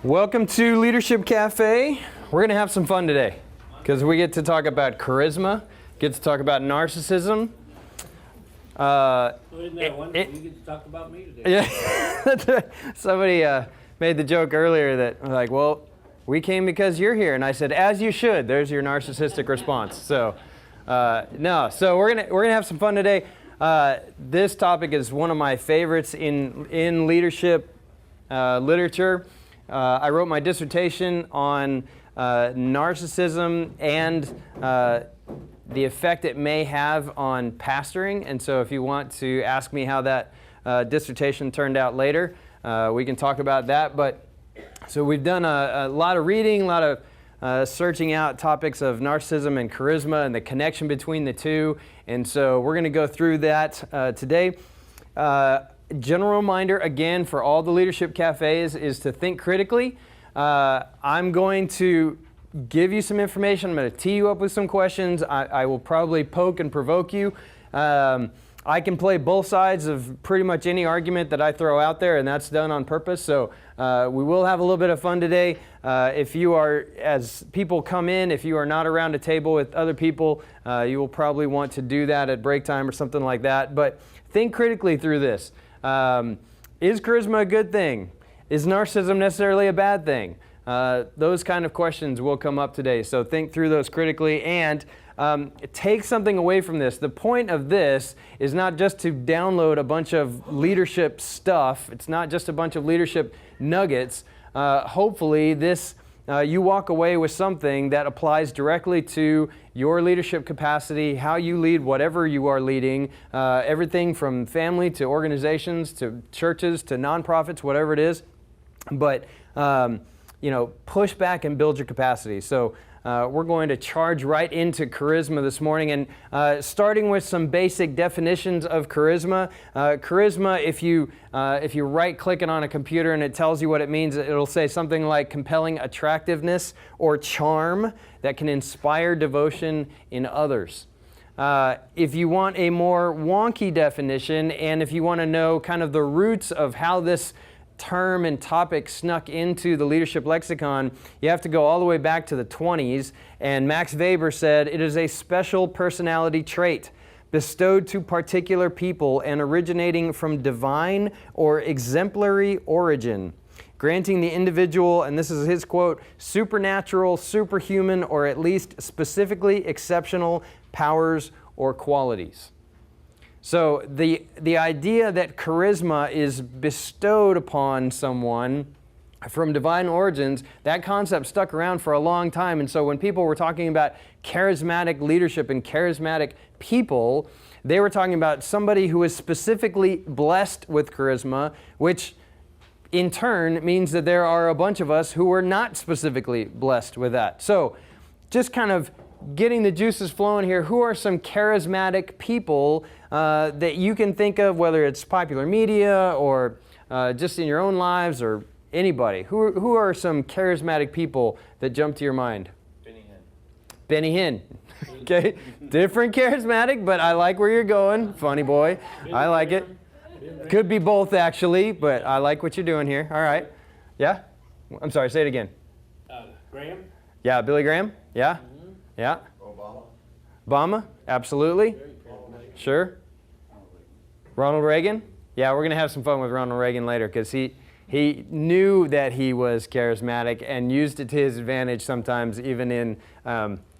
Welcome to Leadership Cafe. We're going to have some fun today because we get to talk about charisma, get to talk about narcissism. Isn't that wonderful? You get to talk about me today. Yeah. Somebody made the joke earlier that, like, well, we came because you're here. And I said, as you should. There's your narcissistic response. So, no. So we're gonna have some fun today. This topic is one of my favorites in leadership literature. I wrote my dissertation on narcissism and the effect it may have on pastoring. And so if you want to ask me how that dissertation turned out later, we can talk about that. But so we've done a lot of reading, a lot of searching out topics of narcissism and charisma and the connection between the two. And so we're going to go through that today. General reminder, again, for all the leadership cafes is to think critically. I'm going to give you some information. I'm going to tee you up with some questions. I will probably poke and provoke you. I can play both sides of pretty much any argument that I throw out there, and that's done on purpose. So we will have a little bit of fun today. If you are, as people come in, if you are not around a table with other people, you will probably want to do that at break time or something like that. But think critically through this. Is charisma a good thing? Is narcissism necessarily a bad thing? Those kind of questions will come up today. So think through those critically and take something away from this. The point of this is not just to download a bunch of leadership stuff. It's not just a bunch of leadership nuggets. Hopefully this you walk away with something that applies directly to your leadership capacity, how you lead whatever you are leading, everything from family to organizations to churches to nonprofits, whatever it is. But, push back and build your capacity. So we're going to charge right into charisma this morning, and starting with some basic definitions of charisma. Charisma, if you right-click it on a computer and it tells you what it means, it'll say something like compelling attractiveness or charm that can inspire devotion in others. If you want a more wonky definition, and if you want to know kind of the roots of how this term and topic snuck into the leadership lexicon, you have to go all the way back to the 20s. And Max Weber said, it is a special personality trait bestowed to particular people and originating from divine or exemplary origin, granting the individual, and this is his quote, supernatural, superhuman, or at least specifically exceptional powers or qualities. So the idea that charisma is bestowed upon someone from divine origins, that concept stuck around for a long time. And so when people were talking about charismatic leadership and charismatic people, they were talking about somebody who is specifically blessed with charisma, which in turn means that there are a bunch of us who are not specifically blessed with that. So just kind of getting the juices flowing here, who are some charismatic people that you can think of, whether it's popular media or just in your own lives or anybody? Who are some charismatic people that jump to your mind? Benny Hinn. Benny Hinn. Okay, different charismatic, but I like where you're going. Funny boy. I like it. Could be both actually, but I like what you're doing here. All right. Yeah? I'm sorry, say it again. Graham. Yeah, Billy Graham? Yeah? Yeah. Obama? Absolutely. Sure. Ronald Reagan? Yeah, we're going to have some fun with Ronald Reagan later because he knew that he was charismatic and used it to his advantage sometimes even in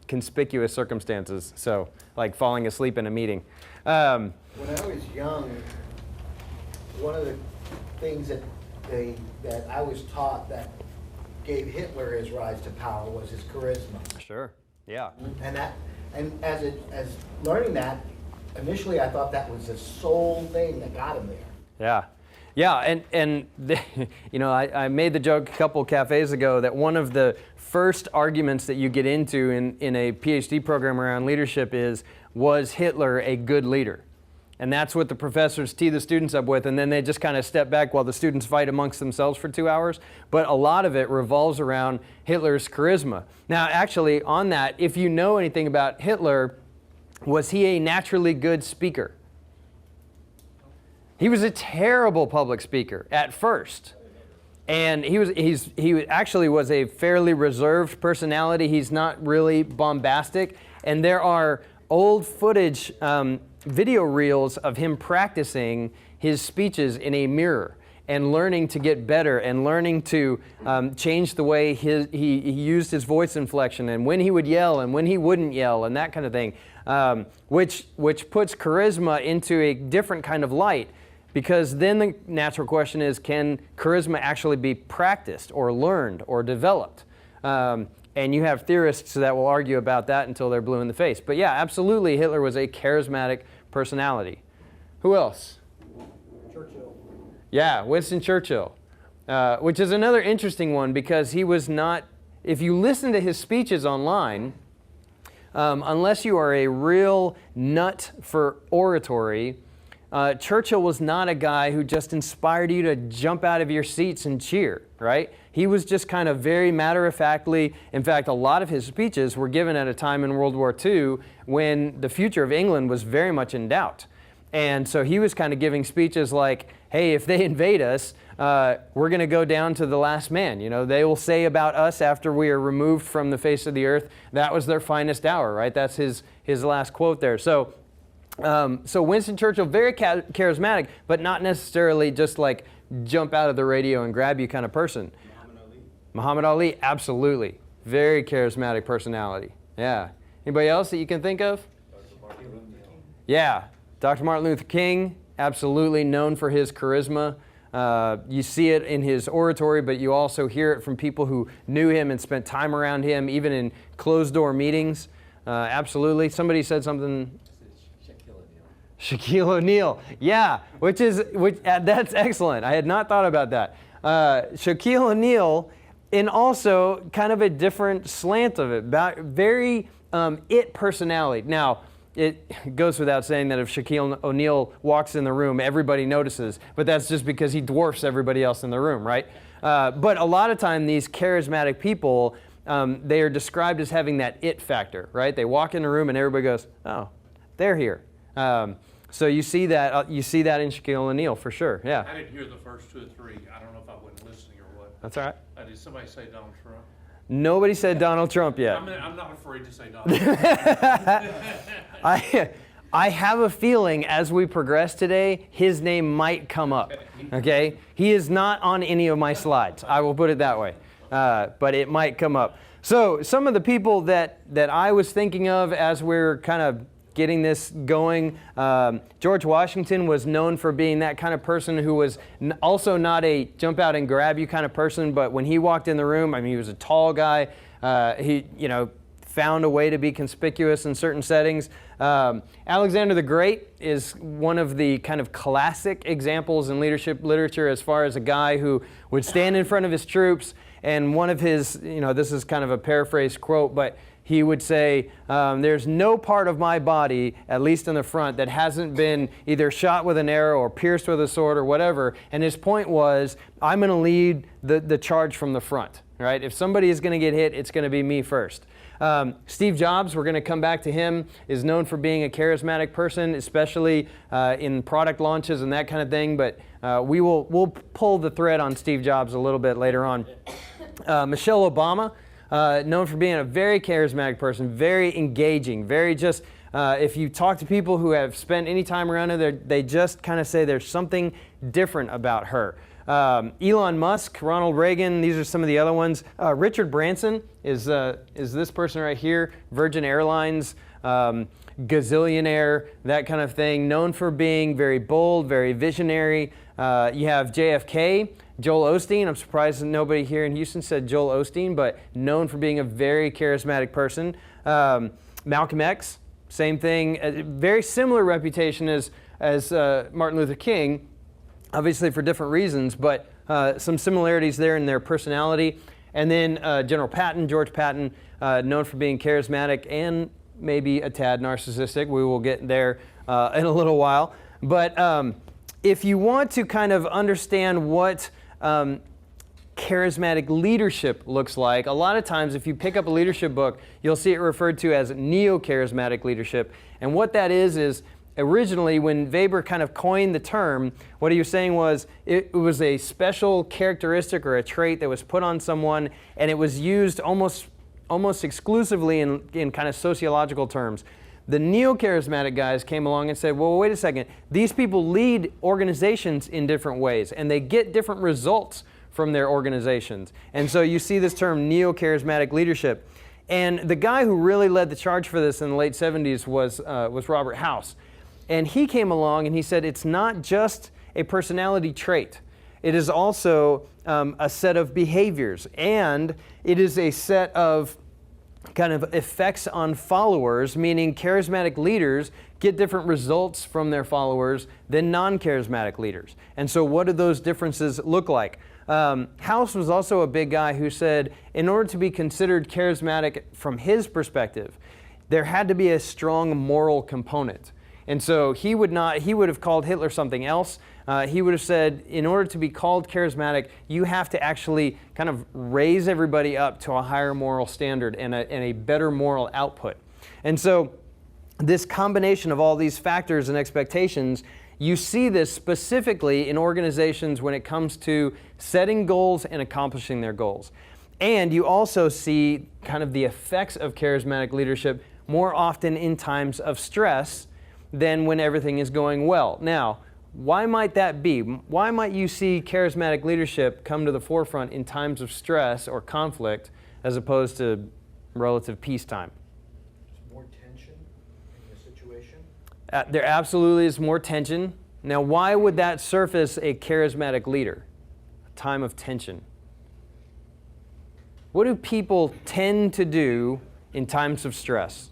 conspicuous circumstances. So, like falling asleep in a meeting. When I was young, one of the things that I was taught that gave Hitler his rise to power was his charisma. Sure. Yeah. And as learning that, initially I thought that was the sole thing that got him there. Yeah. Yeah, and I made the joke a couple cafes ago that one of the first arguments that you get into in a PhD program around leadership is, was Hitler a good leader? And that's what the professors tee the students up with, and then they just kind of step back while the students fight amongst themselves for 2 hours. But a lot of it revolves around Hitler's charisma. Now, actually, on that, if you know anything about Hitler, was he a naturally good speaker? He was a terrible public speaker at first. And he actually was a fairly reserved personality. He's not really bombastic. And there are old footage, video reels of him practicing his speeches in a mirror and learning to get better and learning to change the way he used his voice inflection and when he would yell and when he wouldn't yell and that kind of thing, which puts charisma into a different kind of light, because then the natural question is, can charisma actually be practiced or learned or developed? And you have theorists that will argue about that until they're blue in the face. But yeah, absolutely, Hitler was a charismatic personality. Who else? Churchill. Yeah, Winston Churchill, which is another interesting one, because he was not, if you listen to his speeches online, unless you are a real nut for oratory, Churchill was not a guy who just inspired you to jump out of your seats and cheer, right? He was just kind of very matter-of-factly. In fact, a lot of his speeches were given at a time in World War II when the future of England was very much in doubt. And so he was kind of giving speeches like, hey, if they invade us, we're going to go down to the last man. You know, they will say about us after we are removed from the face of the earth, that was their finest hour, right? That's his last quote there. So Winston Churchill, very charismatic, but not necessarily just like jump out of the radio and grab you kind of person. Muhammad Ali, absolutely. Very charismatic personality. Yeah. Anybody else that you can think of? Yeah. Dr. Martin Luther King, absolutely known for his charisma. You see it in his oratory, but you also hear it from people who knew him and spent time around him, even in closed-door meetings. Absolutely. Somebody said something. Shaquille O'Neal, yeah, that's excellent. I had not thought about that. Shaquille O'Neal, in also kind of a different slant of it, very it personality. Now, it goes without saying that if Shaquille O'Neal walks in the room, everybody notices, but that's just because he dwarfs everybody else in the room, right? But a lot of time, these charismatic people, they are described as having that it factor, right? They walk in the room and everybody goes, oh, they're here. So you see that in Shaquille O'Neal for sure. Yeah. I didn't hear the first two or three. I don't know if I wasn't listening or what. That's all right. Did somebody say Donald Trump? Nobody said Donald Trump yet. I'm not afraid to say Donald Trump. I have a feeling as we progress today, his name might come up. Okay, he is not on any of my slides. I will put it that way, but it might come up. So some of the people that I was thinking of as we're kind of getting this going. George Washington was known for being that kind of person who was also not a jump out and grab you kind of person, but when he walked in the room, I mean, he was a tall guy. He, found a way to be conspicuous in certain settings. Alexander the Great is one of the kind of classic examples in leadership literature as far as a guy who would stand in front of his troops, and one of his, this is kind of a paraphrased quote, but he would say, there's no part of my body, at least in the front, that hasn't been either shot with an arrow or pierced with a sword or whatever. And his point was, I'm going to lead the charge from the front, right? If somebody is going to get hit, it's going to be me first. Steve Jobs, we're going to come back to him, is known for being a charismatic person, especially in product launches and that kind of thing. But we'll pull the thread on Steve Jobs a little bit later on. Michelle Obama, known for being a very charismatic person, very engaging, very just, if you talk to people who have spent any time around her, they just kind of say there's something different about her. Elon Musk, Ronald Reagan, these are some of the other ones. Richard Branson is this person right here, Virgin Airlines, gazillionaire, that kind of thing, known for being very bold, very visionary. You have JFK, Joel Osteen. I'm surprised that nobody here in Houston said Joel Osteen, but known for being a very charismatic person. Malcolm X, same thing, a very similar reputation as Martin Luther King, obviously for different reasons, but some similarities there in their personality. And then General Patton, George Patton, known for being charismatic and maybe a tad narcissistic. We will get there in a little while. But if you want to kind of understand what charismatic leadership looks like, a lot of times if you pick up a leadership book, you'll see it referred to as neo-charismatic leadership. And what that is originally, when Weber kind of coined the term, what he was saying was it was a special characteristic or a trait that was put on someone, and it was used almost exclusively in kind of sociological terms. The neo-charismatic guys came along and said, well, wait a second, these people lead organizations in different ways, and they get different results from their organizations. And so you see this term neo-charismatic leadership. And the guy who really led the charge for this in the late 70s was Robert House. And he came along and he said it's not just a personality trait. It is also a set of behaviors, and it is a set of kind of effects on followers, meaning charismatic leaders get different results from their followers than non-charismatic leaders. And so what do those differences look like? House was also a big guy who said in order to be considered charismatic from his perspective, there had to be a strong moral component. And so he would have called Hitler something else. He would have said, in order to be called charismatic, you have to actually kind of raise everybody up to a higher moral standard and a better moral output. And so this combination of all these factors and expectations, you see this specifically in organizations when it comes to setting goals and accomplishing their goals. And you also see kind of the effects of charismatic leadership more often in times of stress than when everything is going well. Now, why might that be? Why might you see charismatic leadership come to the forefront in times of stress or conflict as opposed to relative peacetime? There's more tension in the situation. There absolutely is more tension. Now, why would that surface a charismatic leader? A time of tension. What do people tend to do in times of stress?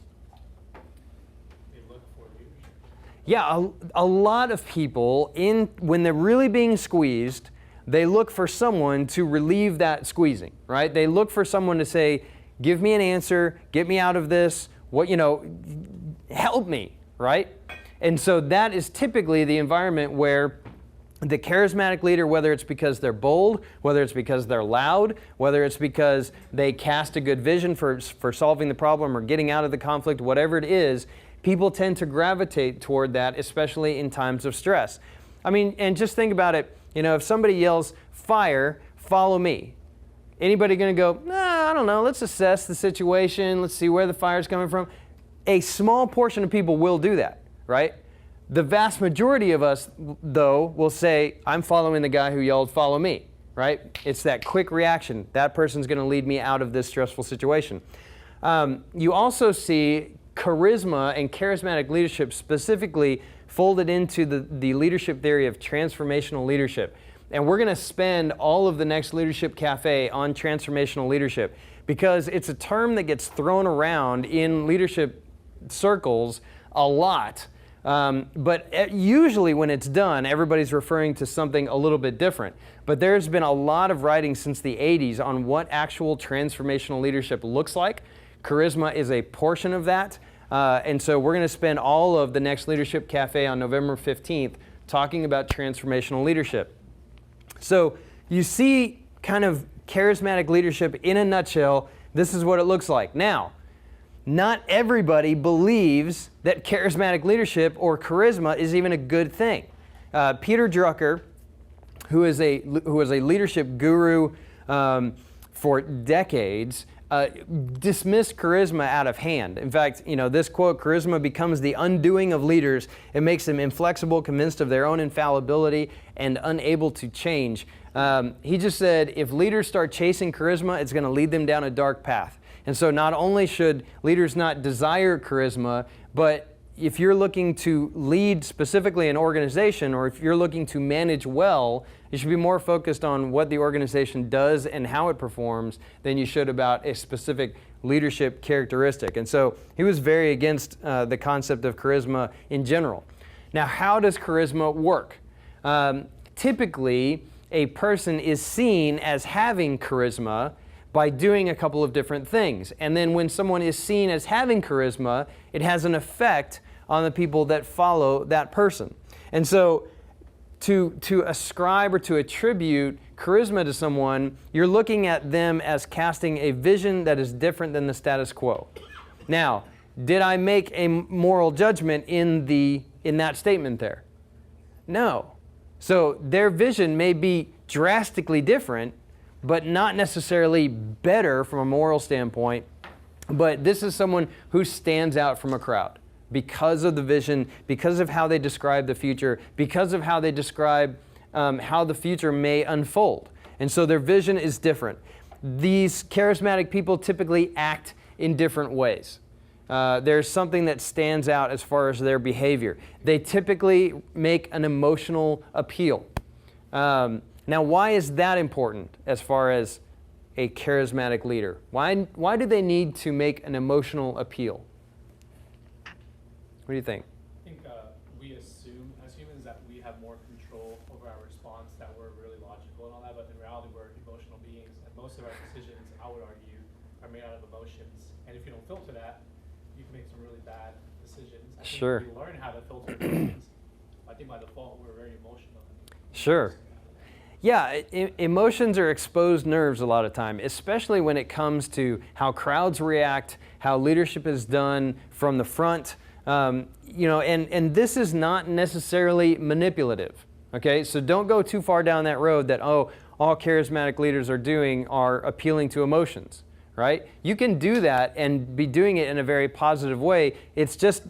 Yeah, a lot of people, when they're really being squeezed, they look for someone to relieve that squeezing, right? They look for someone to say, give me an answer, get me out of this, help me, right? And so that is typically the environment where the charismatic leader, whether it's because they're bold, whether it's because they're loud, whether it's because they cast a good vision for solving the problem or getting out of the conflict, whatever it is, people tend to gravitate toward that, especially in times of stress. I mean, and just think about it, if somebody yells, fire, follow me. Anybody going to go, I don't know, let's assess the situation, let's see where the fire's coming from. A small portion of people will do that, right? The vast majority of us, though, will say, I'm following the guy who yelled, follow me, right? It's that quick reaction. That person's going to lead me out of this stressful situation. You also see charisma and charismatic leadership specifically folded into the leadership theory of transformational leadership. And we're going to spend all of the next Leadership Cafe on transformational leadership because it's a term that gets thrown around in leadership circles a lot. But usually when it's done, everybody's referring to something a little bit different. But there's been a lot of writing since the 80s on what actual transformational leadership looks like. Charisma is a portion of that. And so we're going to spend all of the next Leadership Cafe on November 15th talking about transformational leadership. So you see kind of charismatic leadership in a nutshell. This is what it looks like. Now, not everybody believes that charismatic leadership or charisma is even a good thing. Peter Drucker, who is a leadership guru for decades, dismissed charisma out of hand. In fact, this quote, charisma becomes the undoing of leaders. It makes them inflexible, convinced of their own infallibility, and unable to change. He just said, if leaders start chasing charisma, it's going to lead them down a dark path. And so not only should leaders not desire charisma, but if you're looking to lead specifically an organization, or if you're looking to manage well, you should be more focused on what the organization does and how it performs than you should about a specific leadership characteristic. And so he was very against the concept of charisma in general. Now, how does charisma work? Typically, a person is seen as having charisma by doing a couple of different things. And then when someone is seen as having charisma, it has an effect on the people that follow that person. And so to ascribe or to attribute charisma to someone, you're looking at them as casting a vision that is different than the status quo. Now, did I make a moral judgment in the in that statement there? No. So their vision may be drastically different, but not necessarily better from a moral standpoint. But this is someone who stands out from a crowd because of the vision, because of how they describe the future, because of how they describe how the future may unfold. And so their vision is different. These charismatic people typically act in different ways. There's something that stands out as far as their behavior. They typically make an emotional appeal. Now, why is that important as far as a charismatic leader? Why do they need to make an emotional appeal? What do you think? I think we assume as humans that we have more control over our response, that we're really logical and all that, but in reality we're emotional beings, and most of our decisions, I would argue, are made out of emotions. And if you don't filter that, you can make some really bad decisions. I think Sure. if we learn how to filter emotions, I think by default we're very emotional. Sure. Yeah, emotions are exposed nerves a lot of time, especially when it comes to how crowds react, how leadership is done from the front. And this is not necessarily manipulative. Okay, so don't go too far down that road that, all charismatic leaders are doing are appealing to emotions, right? You can do that and be doing it in a very positive way. It's just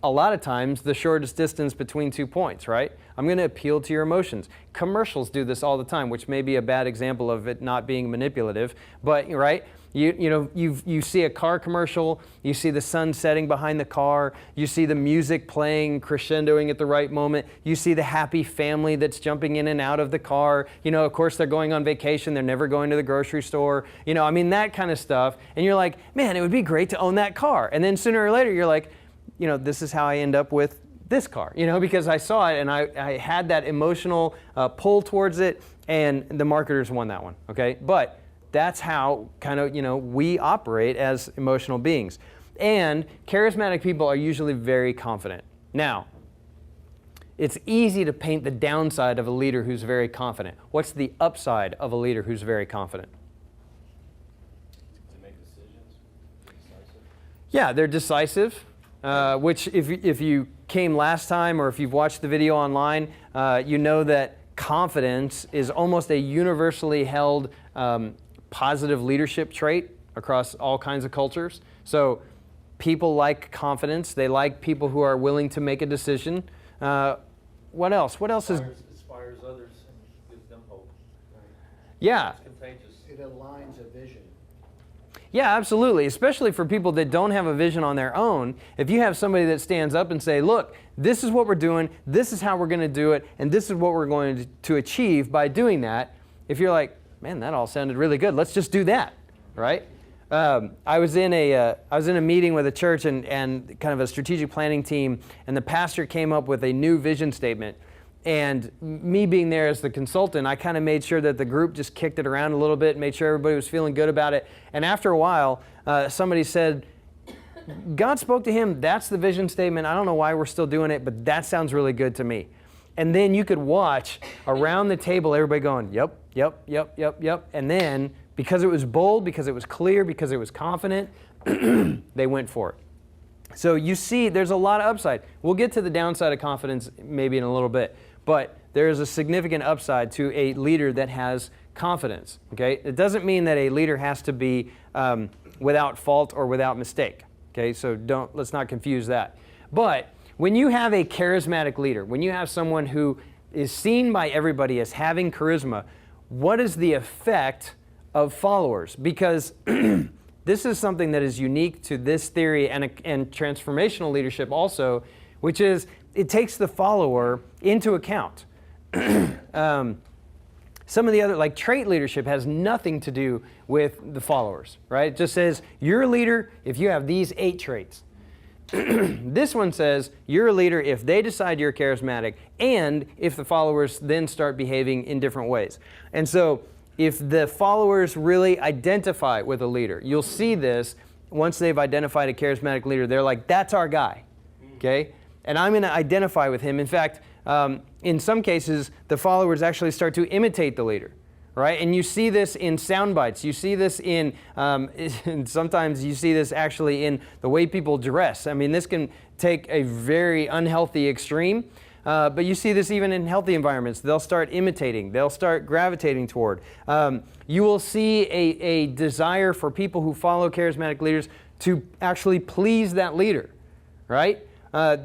a lot of times the shortest distance between 2 points, right? I'm going to appeal to your emotions. Commercials do this all the time, which may be a bad example of it not being manipulative, but right? You see a car commercial, you see the sun setting behind the car, you see the music playing, crescendoing at the right moment, you see the happy family that's jumping in and out of the car. Of course they're going on vacation, they're never going to the grocery store, that kind of stuff. And you're like, man, it would be great to own that car. And then sooner or later you're like, this is how I end up with this car, because I saw it and I had that emotional pull towards it, and the marketers won that one, okay? But that's how kind of, we operate as emotional beings. And charismatic people are usually very confident. Now, it's easy to paint the downside of a leader who's very confident. What's the upside of a leader who's very confident? To make decisions, decisive. Yeah, they're decisive, which if you came last time or if you've watched the video online, you know that confidence is almost a universally held positive leadership trait across all kinds of cultures. So people like confidence. They like people who are willing to make a decision. What else? What else is... Inspires others and gives them hope. Right? Yeah. It's contagious. It aligns a vision. Yeah, absolutely. Especially for people that don't have a vision on their own. If you have somebody that stands up and say, look, this is what we're doing, this is how we're going to do it, and this is what we're going to achieve by doing that. If you're like, man, that all sounded really good, let's just do that, right? I was in a meeting with a church and kind of a strategic planning team, and the pastor came up with a new vision statement. And me being there as the consultant, I kind of made sure that the group just kicked it around a little bit, made sure everybody was feeling good about it. And after a while, somebody said, God spoke to him, that's the vision statement. I don't know why we're still doing it, but that sounds really good to me. And then you could watch around the table, everybody going, yep, yep, yep, yep, yep. And then because it was bold, because it was clear, because it was confident, they went for it. So you see, there's a lot of upside. We'll get to the downside of confidence maybe in a little bit, but there is a significant upside to a leader that has confidence. Okay, it doesn't mean that a leader has to be without fault or without mistake. Okay, so let's not confuse that. But when you have a charismatic leader, when you have someone who is seen by everybody as having charisma, what is the effect of followers? Because this is something that is unique to this theory and transformational leadership also, which is it takes the follower into account. Some of the other, like trait leadership, has nothing to do with the followers, right? It just says, you're a leader if you have these 8 traits. This one says, you're a leader if they decide you're charismatic and if the followers then start behaving in different ways. And so if the followers really identify with a leader, you'll see this once they've identified a charismatic leader. They're like, that's our guy, okay? And I'm going to identify with him. In fact, in some cases, the followers actually start to imitate the leader, right? And you see this in sound bites. You see this in, and sometimes you see this actually in the way people dress. I mean, this can take a very unhealthy extreme, but you see this even in healthy environments. They'll start imitating. They'll start gravitating toward. You will see a desire for people who follow charismatic leaders to actually please that leader, right?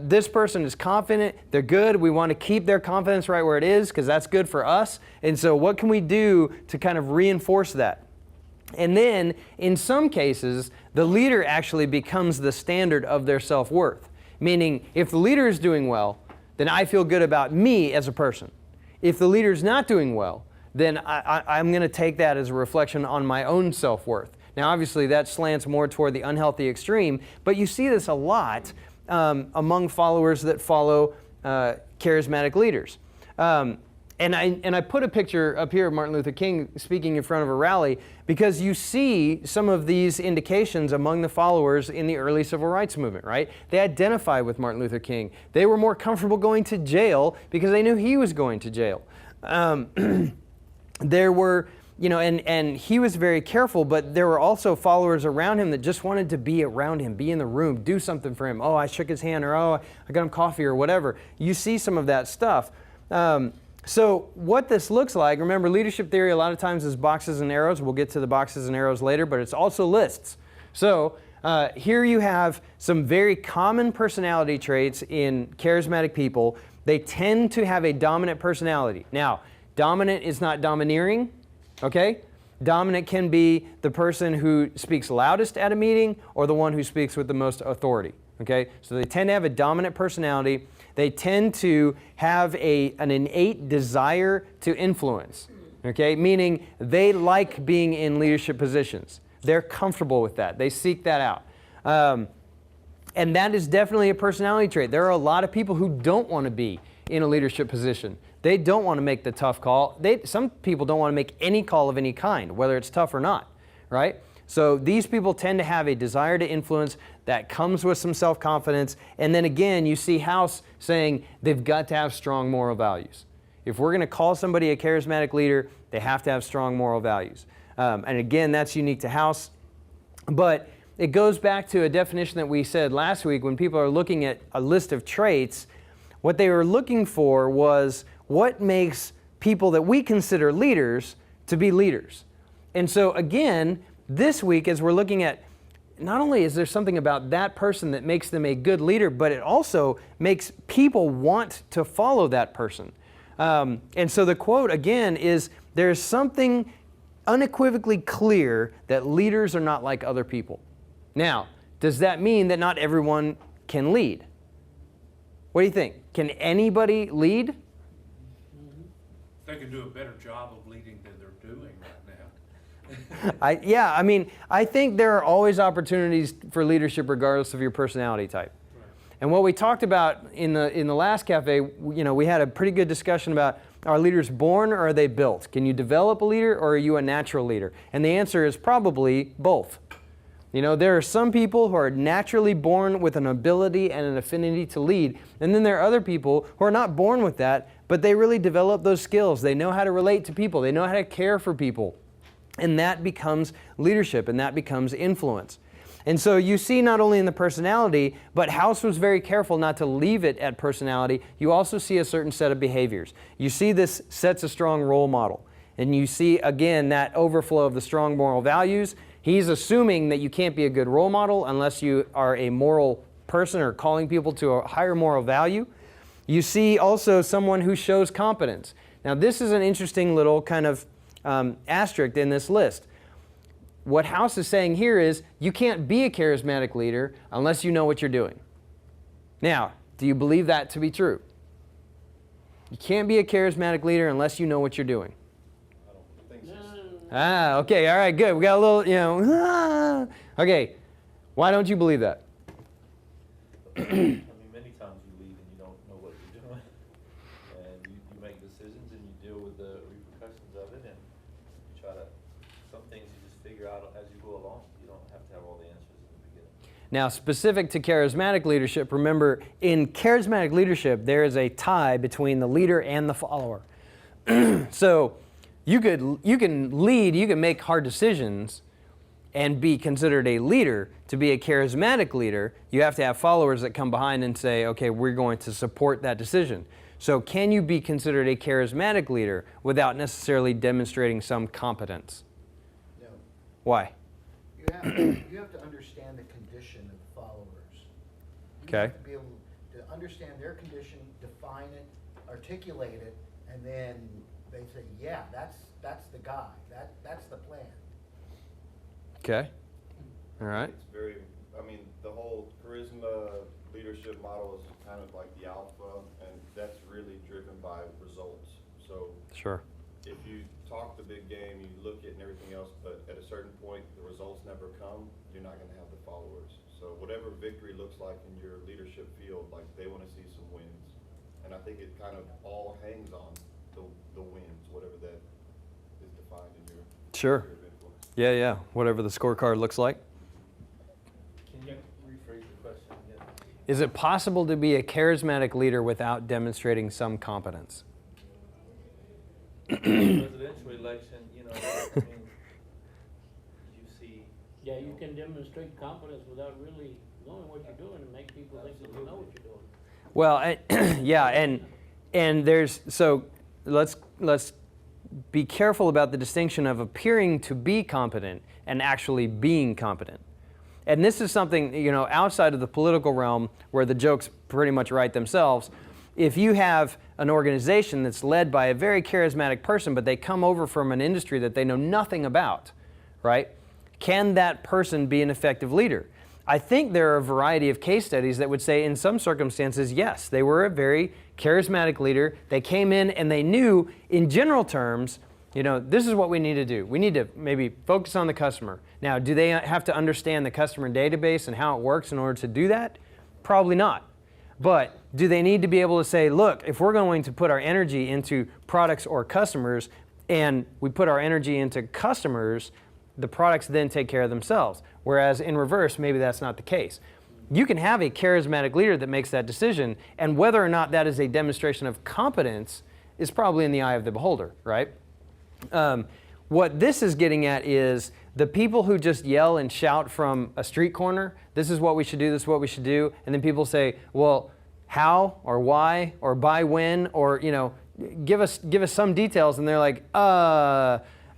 This person is confident, they're good, we want to keep their confidence right where it is because that's good for us. And so what can we do to kind of reinforce that? And then, in some cases, the leader actually becomes the standard of their self-worth. Meaning, if the leader is doing well, then I feel good about me as a person. If the leader is not doing well, then I'm going to take that as a reflection on my own self-worth. Now, obviously, that slants more toward the unhealthy extreme, but you see this a lot among followers that follow charismatic leaders. And I put a picture up here of Martin Luther King speaking in front of a rally because you see some of these indications among the followers in the early civil rights movement, right? They identify with Martin Luther King. They were more comfortable going to jail because they knew he was going to jail. There were, and he was very careful, but there were also followers around him that just wanted to be around him, be in the room, do something for him. Oh, I shook his hand, or oh, I got him coffee, or whatever. You see some of that stuff. So what this looks like, remember, leadership theory a lot of times is boxes and arrows. We'll get to the boxes and arrows later, but it's also lists. So here you have some very common personality traits in charismatic people. They tend to have a dominant personality. Now, dominant is not domineering, okay? Dominant can be the person who speaks loudest at a meeting or the one who speaks with the most authority, okay? So they tend to have a dominant personality. They tend to have an innate desire to influence, okay? Meaning they like being in leadership positions. They're comfortable with that. They seek that out. And that is definitely a personality trait. There are a lot of people who don't want to be in a leadership position. They don't want to make the tough call. Some people don't want to make any call of any kind, whether it's tough or not, right? So these people tend to have a desire to influence that comes with some self-confidence. And then again, you see House saying they've got to have strong moral values. If we're going to call somebody a charismatic leader, they have to have strong moral values. And again, that's unique to House. But it goes back to a definition that we said last week when people are looking at a list of traits. What they were looking for was what makes people that we consider leaders to be leaders. And so again, this week as we're looking at, not only is there something about that person that makes them a good leader, but it also makes people want to follow that person. And so the quote again is, there's something unequivocally clear that leaders are not like other people. Now, does that mean that not everyone can lead? What do you think? Can anybody lead? They can do a better job of leading than they're doing right now. I think there are always opportunities for leadership regardless of your personality type. Right. And what we talked about in the last cafe, we had a pretty good discussion about, are leaders born or are they built? Can you develop a leader or are you a natural leader? And the answer is probably both. There are some people who are naturally born with an ability and an affinity to lead. And then there are other people who are not born with that, but they really develop those skills. They know how to relate to people. They know how to care for people. And that becomes leadership, and that becomes influence. And so you see not only in the personality, but House was very careful not to leave it at personality. You also see a certain set of behaviors. You see this sets a strong role model. And you see, again, that overflow of the strong moral values. He's assuming that you can't be a good role model unless you are a moral person or calling people to a higher moral value. You see also someone who shows competence. Now, this is an interesting little kind of asterisk in this list. What House is saying here is you can't be a charismatic leader unless you know what you're doing. Now, do you believe that to be true? You can't be a charismatic leader unless you know what you're doing. I don't think so. Okay, all right, good. We got a little, Okay, why don't you believe that? I mean, many times you lead and you don't know what you're doing. And you make decisions and you deal with the repercussions of it, and you try to, some things you just figure out as you go along. You don't have to have all the answers in the beginning. Now, specific to charismatic leadership, remember, in charismatic leadership, there is a tie between the leader and the follower. So, You can lead, you can make hard decisions and be considered a leader. To be a charismatic leader, you have to have followers that come behind and say, okay, we're going to support that decision. So can you be considered a charismatic leader without necessarily demonstrating some competence? No. Why? You have to understand the condition of the followers. You Okay. have to be able to understand their condition, define it, articulate it, and then they say, yeah, that's the guy. That's the plan. Okay. All right. It's very, I mean, the whole charisma leadership model is kind of like the alpha, and that's really driven by results. So Sure. if you talk the big game, you look at and everything else, but at a certain point, the results never come, you're not going to have the followers. So whatever victory looks like in your leadership field, like they want to see some wins. And I think it kind of all hangs on the wins, whatever that is defined in your Sure. sphere of influence. Yeah. Whatever the scorecard looks like. Can you rephrase the question again? Is it possible to be a charismatic leader without demonstrating some competence? Presidential election, you know, I mean, you see. Yeah, you can demonstrate competence without really knowing what you're doing and make people think that you know what you're doing. Well, yeah, and there's, so let's be careful about the distinction of appearing to be competent and actually being competent. And this is something, you know, outside of the political realm where the jokes pretty much write themselves. If you have an organization that's led by a very charismatic person, but they come over from an industry that they know nothing about, right? Can that person be an effective leader? I think there are a variety of case studies that would say in some circumstances, yes, they were a very charismatic leader. They came in and they knew in general terms, you know, this is what we need to do. We need to maybe focus on the customer. Now, do they have to understand the customer database and how it works in order to do that? Probably not. But do they need to be able to say, look, if we're going to put our energy into products or customers and we put our energy into customers, the products then take care of themselves. Whereas in reverse, maybe that's not the case. You can have a charismatic leader that makes that decision, and whether or not that is a demonstration of competence is probably in the eye of the beholder, right? What this is getting at is the people who just yell and shout from a street corner, this is what we should do, this is what we should do, and then people say, well, how or why or by when, or, you know, give us some details, and they're like,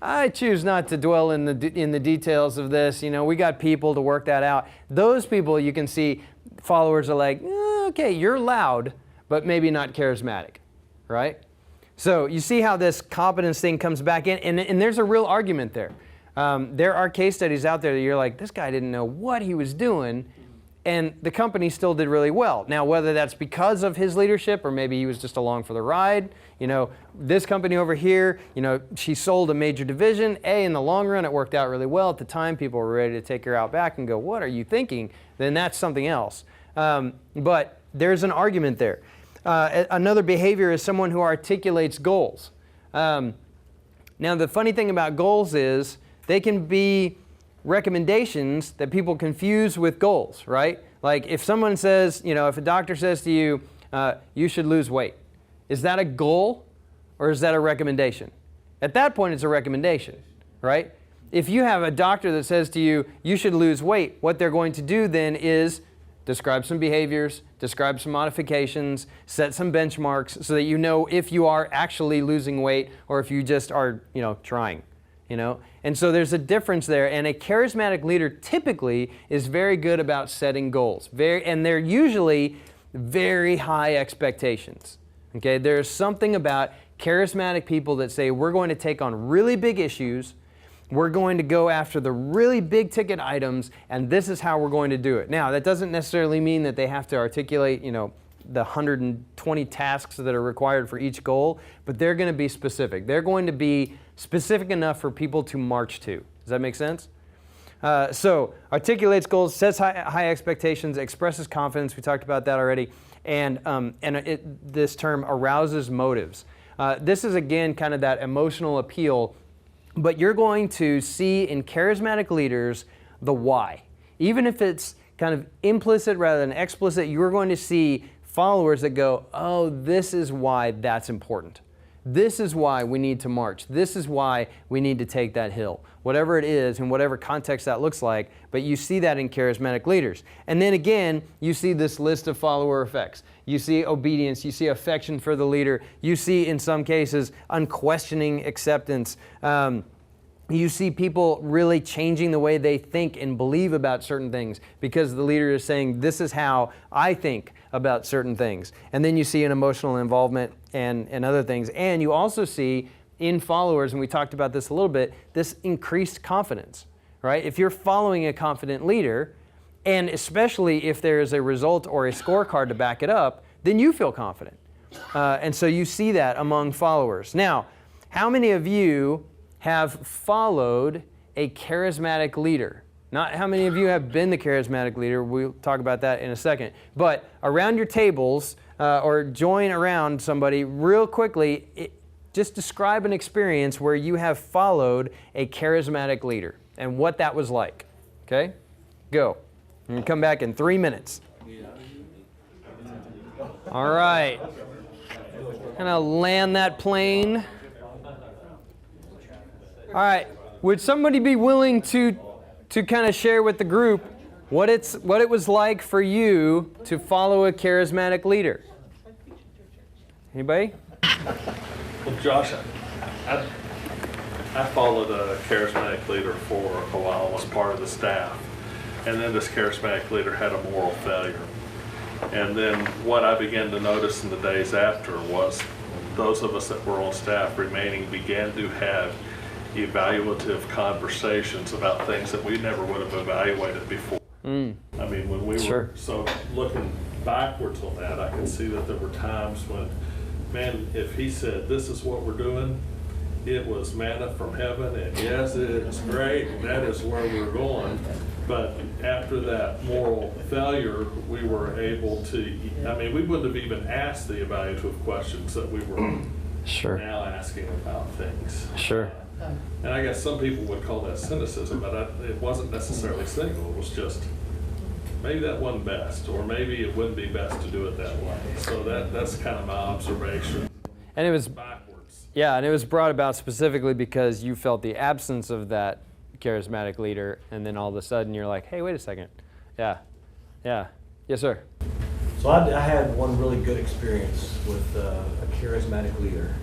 I choose not to dwell in the details of this. You know, we got people to work that out. Those people, you can see, followers are like, okay, you're loud, but maybe not charismatic, right? So you see how this competence thing comes back in, and there's a real argument there. There are case studies out there that you're like, this guy didn't know what he was doing, and the company still did really well. Now, whether that's because of his leadership or maybe he was just along for the ride, you know, this company over here, you know, she sold a major division. In the long run, it worked out really well. At the time, people were ready to take her out back and go, what are you thinking? Then that's something else. But there's an argument there. Another behavior is someone who articulates goals. Now, the funny thing about goals is they can be recommendations that people confuse with goals, right? Like if someone says, you know, if a doctor says to you, you should lose weight, is that a goal or is that a recommendation? At that point, it's a recommendation, right? If you have a doctor that says to you, you should lose weight, what they're going to do then is describe some behaviors, describe some modifications, set some benchmarks so that you know if you are actually losing weight or if you just are, you know, trying. You know? And so there's a difference there, and a charismatic leader typically is very good about setting goals. And they're usually very high expectations. Okay? There's something about charismatic people that say, we're going to take on really big issues, we're going to go after the really big ticket items, and this is how we're going to do it. Now, that doesn't necessarily mean that they have to articulate, you know, the 120 tasks that are required for each goal, but they're going to be specific. They're going to be specific enough for people to march to. Does that make sense? So articulates goals, sets high expectations, expresses confidence. We talked about that already. And this term arouses motives. This is, again, kind of that emotional appeal, but you're going to see in charismatic leaders the why. Even if it's kind of implicit rather than explicit, you're going to see followers that go, oh, this is why that's important. this is why we need to march. This is why we need to take that hill. Whatever it is, in whatever context that looks like, but you see that in charismatic leaders. And then again, you see this list of follower effects. You see obedience, you see affection for the leader, you see in some cases unquestioning acceptance. You see people really changing the way they think and believe about certain things because the leader is saying, this is how I think about certain things. And then you see an emotional involvement and other things. And you also see in followers, and we talked about this a little bit, this increased confidence, right? If you're following a confident leader, and especially if there is a result or a scorecard to back it up, then you feel confident. And so you see that among followers. Now, how many of you have followed a charismatic leader? Not how many of you have been the charismatic leader. We'll talk about that in a second. But around your tables or join around somebody real quickly, just describe an experience where you have followed a charismatic leader and what that was like. Okay? Go. And come back in 3 minutes. All right. Kind of land that plane. All right, would somebody be willing to kind of share with the group what it was like for you to follow a charismatic leader? Anybody? Well, Josh, I followed a charismatic leader for a while, was part of the staff. And then this charismatic leader had a moral failure. And then what I began to notice in the days after was those of us that were on staff remaining began to have evaluative conversations about things that we never would have evaluated before. I mean, when we were, so looking backwards on that, I can see that there were times when, man, if he said, this is what we're doing, it was manna from heaven, and yes, it is great, and that is where we're going. But after that moral failure, we were able to, I mean, we wouldn't have even asked the evaluative questions that we were now asking about things. And I guess some people would call that cynicism, but it wasn't necessarily cynical. It was just, maybe that wasn't best, or maybe it wouldn't be best to do it that way. So that's kind of my observation. And it was backwards. Yeah, and it was brought about specifically because you felt the absence of that charismatic leader, and then all of a sudden you're like, hey, wait a second. Yeah. Yes, sir. So I had one really good experience with a charismatic leader.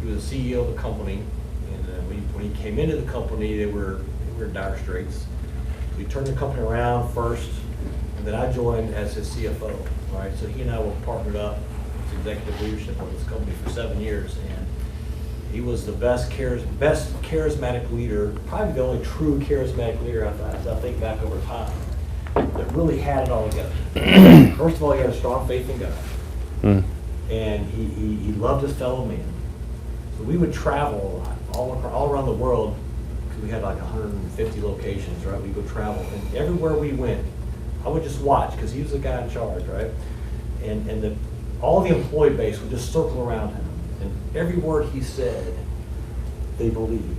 He was the CEO of the company, and when he came into the company, they were in dire straits. We turned the company around first, and then I joined as his CFO. Right, so he and I were partnered up as executive leadership of this company for 7 years, and he was the best charismatic leader, probably the only true charismatic leader as I think back over time, that really had it all together. First of all, he had a strong faith in God, and he loved his fellow man. So we would travel a lot, all around the world, because we had like 150 locations, right? We would travel, and everywhere we went, I would just watch, because he was the guy in charge, right? And all the employee base would just circle around him, and every word he said, they believed.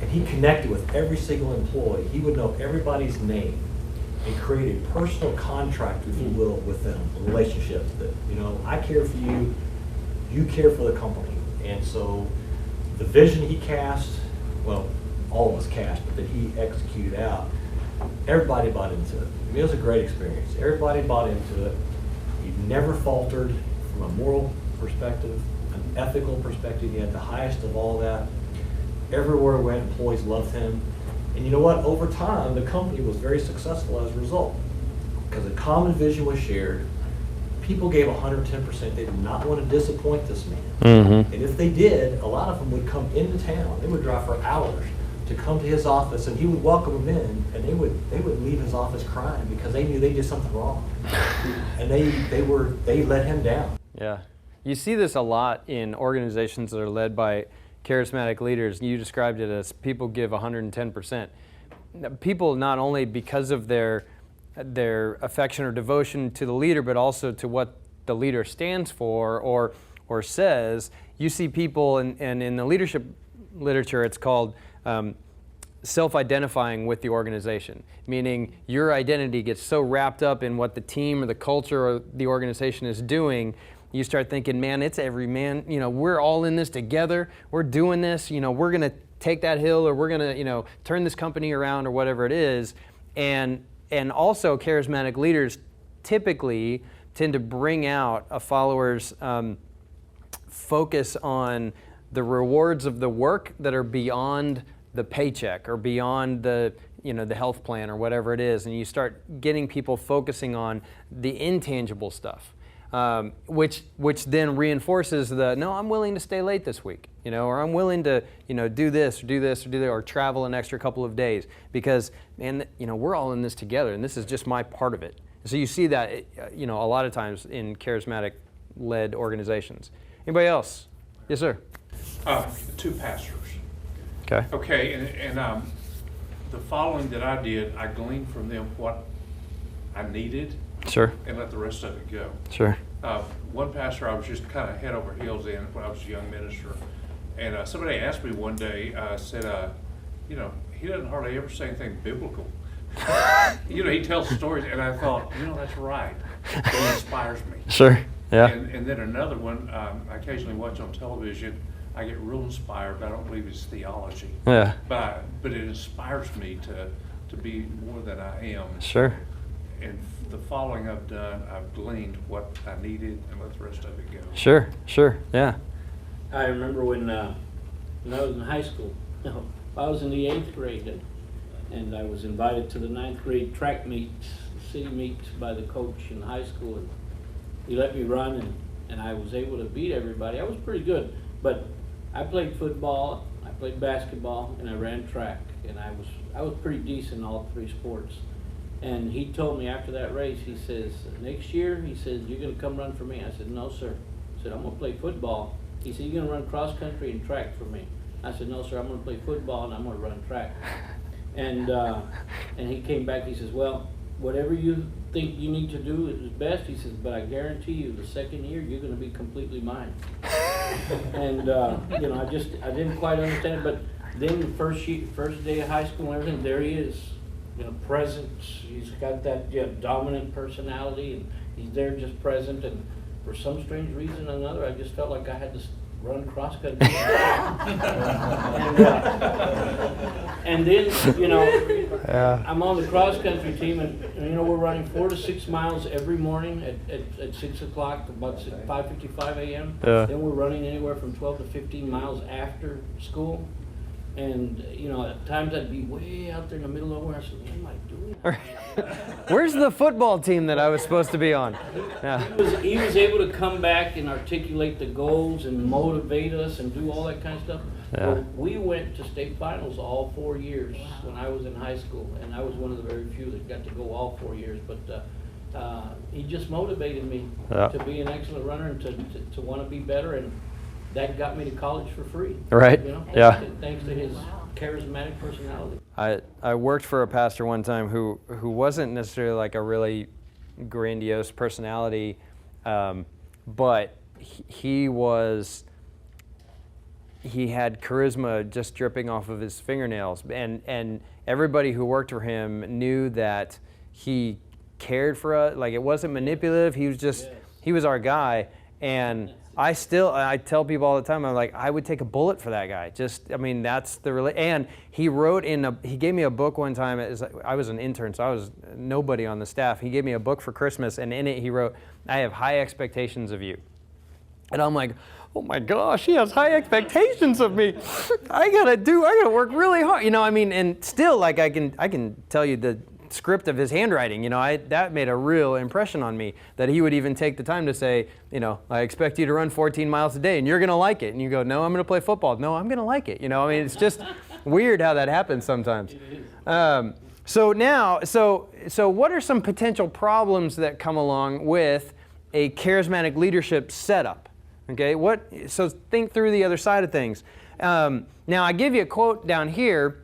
And he connected with every single employee. He would know everybody's name and create a personal contract, if you will, with them, a relationship that, you know, I care for you, you care for the company. And so the vision he cast, well, all of us cast, but that he executed out, everybody bought into it. I mean, it was a great experience. Everybody bought into it. He never faltered from a moral perspective, an ethical perspective. He had the highest of all that. Everywhere we went, employees loved him. And you know what? Over time, the company was very successful as a result, because a common vision was shared. People gave 110%. They did not want to disappoint this man. And if they did, a lot of them would come into town. They would drive for hours to come to his office, and he would welcome them in, and they would leave his office crying because they knew they did something wrong, and they let him down. Yeah, you see this a lot in organizations that are led by charismatic leaders. You described it as people give 110%. People, not only because of their affection or devotion to the leader, but also to what the leader stands for or says. You see people, and in the leadership literature, it's called self-identifying with the organization, meaning your identity gets so wrapped up in what the team or the culture or the organization is doing you start thinking, man, it's every man, we're all in this together. We're doing this, we're going to take that hill, or we're going to, turn this company around, or whatever it is. And also charismatic leaders typically tend to bring out a follower's focus on the rewards of the work that are beyond the paycheck or beyond the the health plan or whatever it is, and you start getting people focusing on the intangible stuff, which then reinforces no, I'm willing to stay late this week, or I'm willing to do this or do this or do that, or travel an extra couple of days because, man, we're all in this together, and this is just my part of it. So you see that a lot of times in charismatic-led organizations. Anybody else? Yes, sir. 2 pastors. Okay. Okay, and the following that I did, I gleaned from them what I needed. Sure. And let the rest of it go. Sure. One pastor I was just kind of head over heels in when I was a young minister, and somebody asked me one day, said, he doesn't hardly ever say anything biblical. He tells stories, and I thought, that's right. It inspires me. Sure. Yeah. And then another one, I occasionally watch on television. I get real inspired, but I don't believe it's theology. Yeah. But it inspires me to be more than I am. Sure. And the following I've done, I've gleaned what I needed and let the rest of it go. Sure. Sure. Yeah. I remember when I was in high school, I was in the 8th grade, and I was invited to the 9th grade track meet, city meet by the coach in high school, and he let me run, and I was able to beat everybody. I was pretty good, but I played football, I played basketball, and I ran track, and I was pretty decent in all 3 sports. And he told me after that race, he says, next year, he says, you're gonna come run for me. I said, no, sir. I said, I'm gonna play football. He said, you're gonna run cross country and track for me. I said, no, sir, I'm gonna play football and I'm gonna run track. And he came back, he says, well, whatever you think you need to do is best. He says, but I guarantee you the second year, you're gonna be completely mine. And I didn't quite understand it, but then the first day of high school and everything, there he is, present. He's got that dominant personality, and he's there just present. And for some strange reason or another, I just felt like I had to run cross country. And then I'm on the cross country team, and we're running 4 to 6 miles every morning at 6 o'clock, about 5:55 a.m. Yeah. Then we're running anywhere from 12 to 15 miles after school. And at times I'd be way out there in the middle of nowhere. I said, what am I doing? Where's the football team that I was supposed to be on? Yeah. He was able to come back and articulate the goals and motivate us and do all that kind of stuff. Yeah. Well, we went to state finals all 4 years when I was in high school, and I was one of the very few that got to go all 4 years. But he just motivated me to be an excellent runner and to want to be better, and that got me to college for free. Right. Yeah. Thanks to his charismatic personality. I worked for a pastor one time who wasn't necessarily like a really grandiose personality, but he had charisma just dripping off of his fingernails, and everybody who worked for him knew that he cared for us. Like, it wasn't manipulative. He was just he was our guy. And I tell people all the time, I'm like, I would take a bullet for that guy. That's and he he gave me a book one time. I was an intern, so I was nobody on the staff. He gave me a book for Christmas, and in it he wrote, I have high expectations of you. And I'm like, oh my gosh, he has high expectations of me. I gotta work really hard. And still, like, I can tell you the script of his handwriting, that made a real impression on me, that he would even take the time to say, I expect you to run 14 miles a day and you're going to like it. And you go, no, I'm going to play football. No, I'm going to like it. It's just weird how that happens sometimes. So what are some potential problems that come along with a charismatic leadership setup? Okay, so think through the other side of things. Now I give you a quote down here,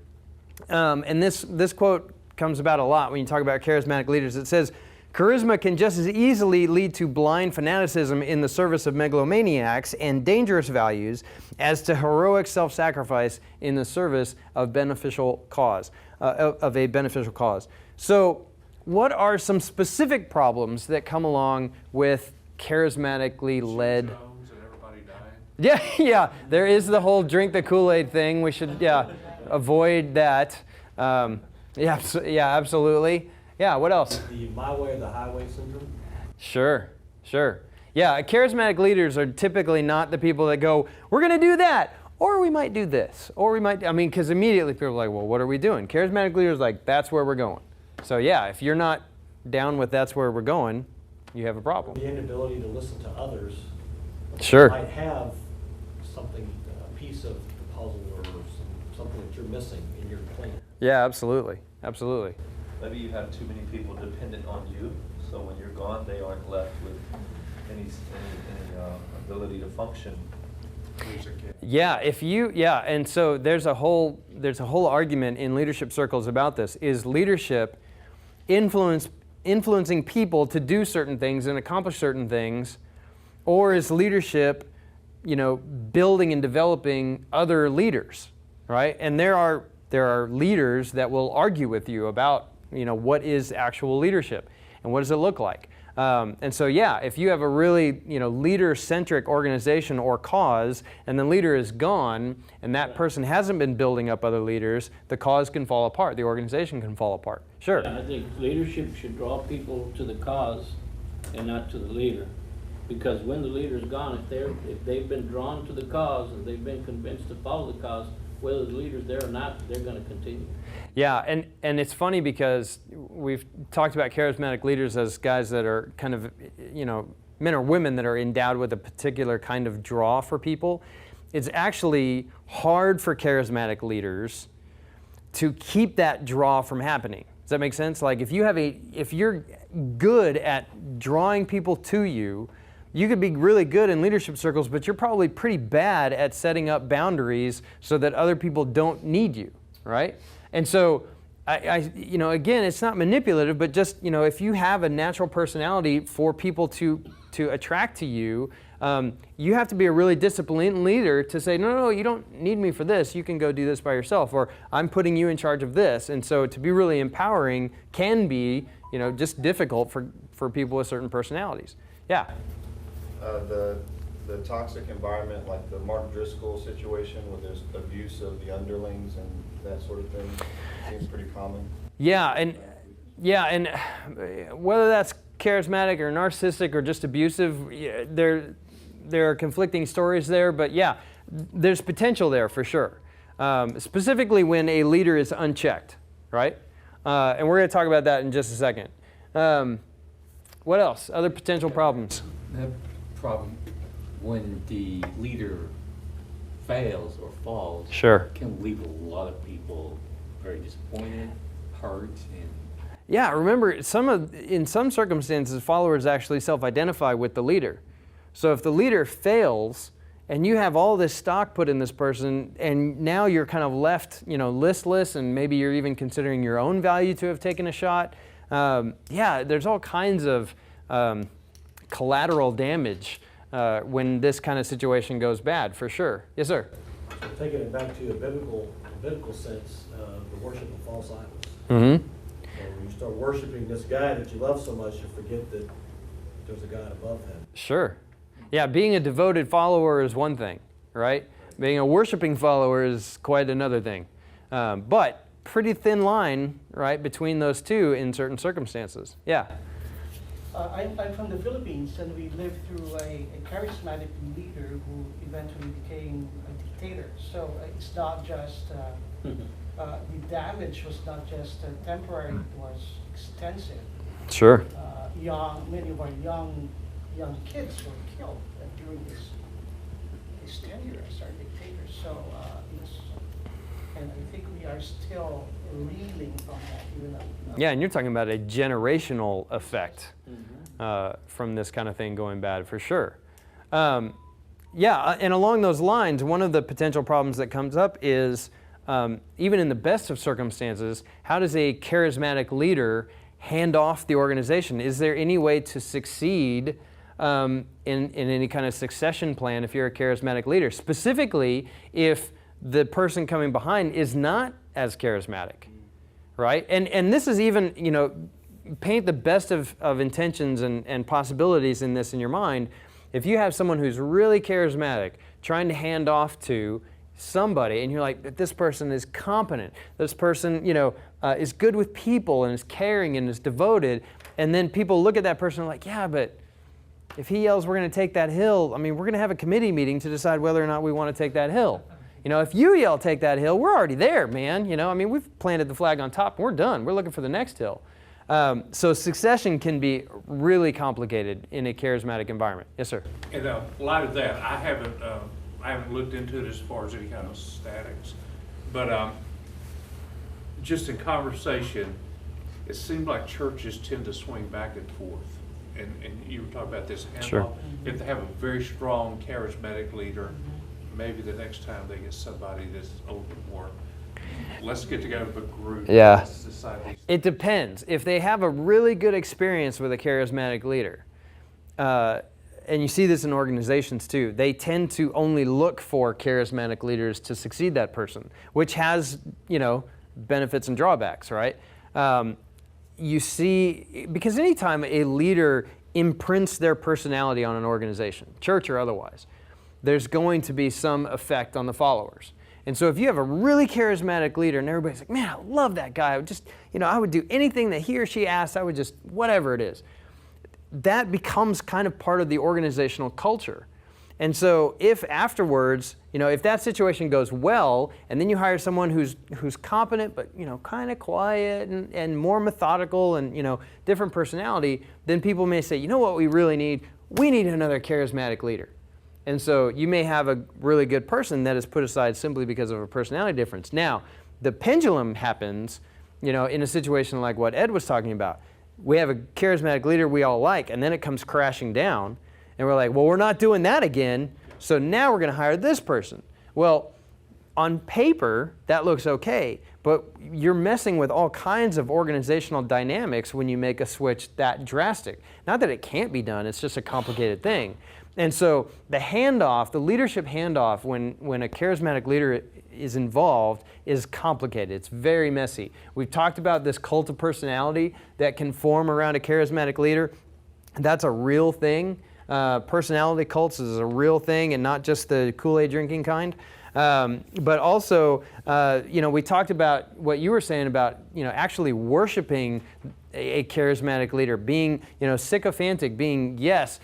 and this quote comes about a lot when you talk about charismatic leaders. It says, charisma can just as easily lead to blind fanaticism in the service of megalomaniacs and dangerous values as to heroic self-sacrifice in the service of beneficial cause, of a beneficial cause. So what are some specific problems that come along with charismatically led. Zones and everybody dying. Yeah, yeah. There is the whole drink the Kool-Aid thing. We should, avoid that. Yeah, absolutely. Yeah, what else? The my way or the highway syndrome. Sure. Yeah, charismatic leaders are typically not the people that go, we're going to do that, or we might do this, or we might, because immediately people are like, well, what are we doing? Charismatic leaders are like, that's where we're going. So yeah, if you're not down with that's where we're going, you have a problem. The inability to listen to others. Sure. Might have something, a piece of the puzzle or something that you're missing in your plan. Yeah, absolutely. Maybe you have too many people dependent on you, so when you're gone, they aren't left with any ability to function. Yeah, and so there's a whole argument in leadership circles about this. Is leadership influencing people to do certain things and accomplish certain things, or is leadership, building and developing other leaders, right? And there are leaders that will argue with you about, what is actual leadership and what does it look like. And so, if you have a really, leader-centric organization or cause, and the leader is gone, and that person hasn't been building up other leaders, the cause can fall apart. The organization can fall apart. Sure. I think leadership should draw people to the cause and not to the leader. Because when the leader's gone, if they've been drawn to the cause and they've been convinced to follow the cause, whether the leader's there or not, they're going to continue. Yeah, and it's funny because we've talked about charismatic leaders as guys that are kind of, men or women that are endowed with a particular kind of draw for people. It's actually hard for charismatic leaders to keep that draw from happening. Does that make sense? Like if you're good at drawing people to you, you could be really good in leadership circles, but you're probably pretty bad at setting up boundaries so that other people don't need you, right? And so, again, it's not manipulative, but just, if you have a natural personality for people to attract to you, you have to be a really disciplined leader to say, no, you don't need me for this. You can go do this by yourself, or I'm putting you in charge of this. And so to be really empowering can be, just difficult for people with certain personalities. Yeah. The toxic environment, like the Mark Driscoll situation where there's abuse of the underlings and that sort of thing, seems pretty common. Yeah, and whether that's charismatic or narcissistic or just abusive, there are conflicting stories there, but yeah, there's potential there for sure. Specifically when a leader is unchecked, right? And we're going to talk about that in just a second. What else? Other potential problems? That problem, when the leader fails or falls, Sure. can leave a lot of people very disappointed, hurt, and Yeah, remember, in some circumstances, followers actually self-identify with the leader. So if the leader fails, and you have all this stock put in this person, and now you're kind of left, listless, and maybe you're even considering your own value to have taken a shot. There's all kinds of collateral damage when this kind of situation goes bad, for sure. Yes, sir. So taking it back to a biblical sense, the worship of false idols. Mm-hmm. So when you start worshiping this guy that you love so much, you forget that there's a God above him. Sure. Yeah, being a devoted follower is one thing, right? Being a worshiping follower is quite another thing. But pretty thin line, right, between those two in certain circumstances. Yeah. I'm from the Philippines, and we lived through a charismatic leader who eventually became a dictator. So it's not just, the damage was not just temporary, it was extensive. Sure. Many of our young kids were killed during his tenure as our dictator. So, and I think we are still reeling from that. Even though, Yeah, and you're talking about a generational effect from this kind of thing going bad, for sure. And along those lines, one of the potential problems that comes up is, even in the best of circumstances, how does a charismatic leader hand off the organization? Is there any way to succeed in any kind of succession plan if you're a charismatic leader? Specifically, if the person coming behind is not as charismatic, right? And this is even, paint the best of intentions and possibilities in this in your mind, if you have someone who's really charismatic, trying to hand off to somebody, and you're like, this person is competent, this person, is good with people and is caring and is devoted, and then people look at that person and are like, yeah, but if he yells, we're going to take that hill, I mean, we're going to have a committee meeting to decide whether or not we want to take that hill. If you yell, take that hill, we're already there, man. I mean, we've planted the flag on top, and we're done. We're looking for the next hill. So succession can be really complicated in a charismatic environment. Yes, sir. In light of that, I haven't looked into it as far as any kind of statics, but just in conversation, it seemed like churches tend to swing back and forth. And you were talking about this handoff. Sure. If they have a very strong charismatic leader, maybe the next time they get somebody that's a little bit more, let's get together with a group. Yeah. Let's decide these. It depends. If they have a really good experience with a charismatic leader, and you see this in organizations too, they tend to only look for charismatic leaders to succeed that person, which has, benefits and drawbacks, right? You see, because anytime a leader imprints their personality on an organization, church or otherwise, there's going to be some effect on the followers. And so if you have a really charismatic leader and everybody's like, man, I love that guy, I would just, I would do anything that he or she asks, I would just, whatever it is. That becomes kind of part of the organizational culture. And so if afterwards, if that situation goes well, and then you hire someone who's competent, but, kind of quiet and more methodical and, different personality, then people may say, you know what we really need? We need another charismatic leader. And so you may have a really good person that is put aside simply because of a personality difference. Now, the pendulum happens, in a situation like what Ed was talking about. We have a charismatic leader we all like, and then it comes crashing down. And we're like, well, we're not doing that again, so now we're going to hire this person. Well, on paper, that looks okay, but you're messing with all kinds of organizational dynamics when you make a switch that drastic. Not that it can't be done, it's just a complicated thing. And so the handoff, the leadership handoff, when a charismatic leader is involved, is complicated. It's very messy. We've talked about this cult of personality that can form around a charismatic leader. That's a real thing. Personality cults is a real thing, and not just the Kool-Aid drinking kind. But also, we talked about what you were saying about, actually worshiping a charismatic leader, being, sycophantic, being yes.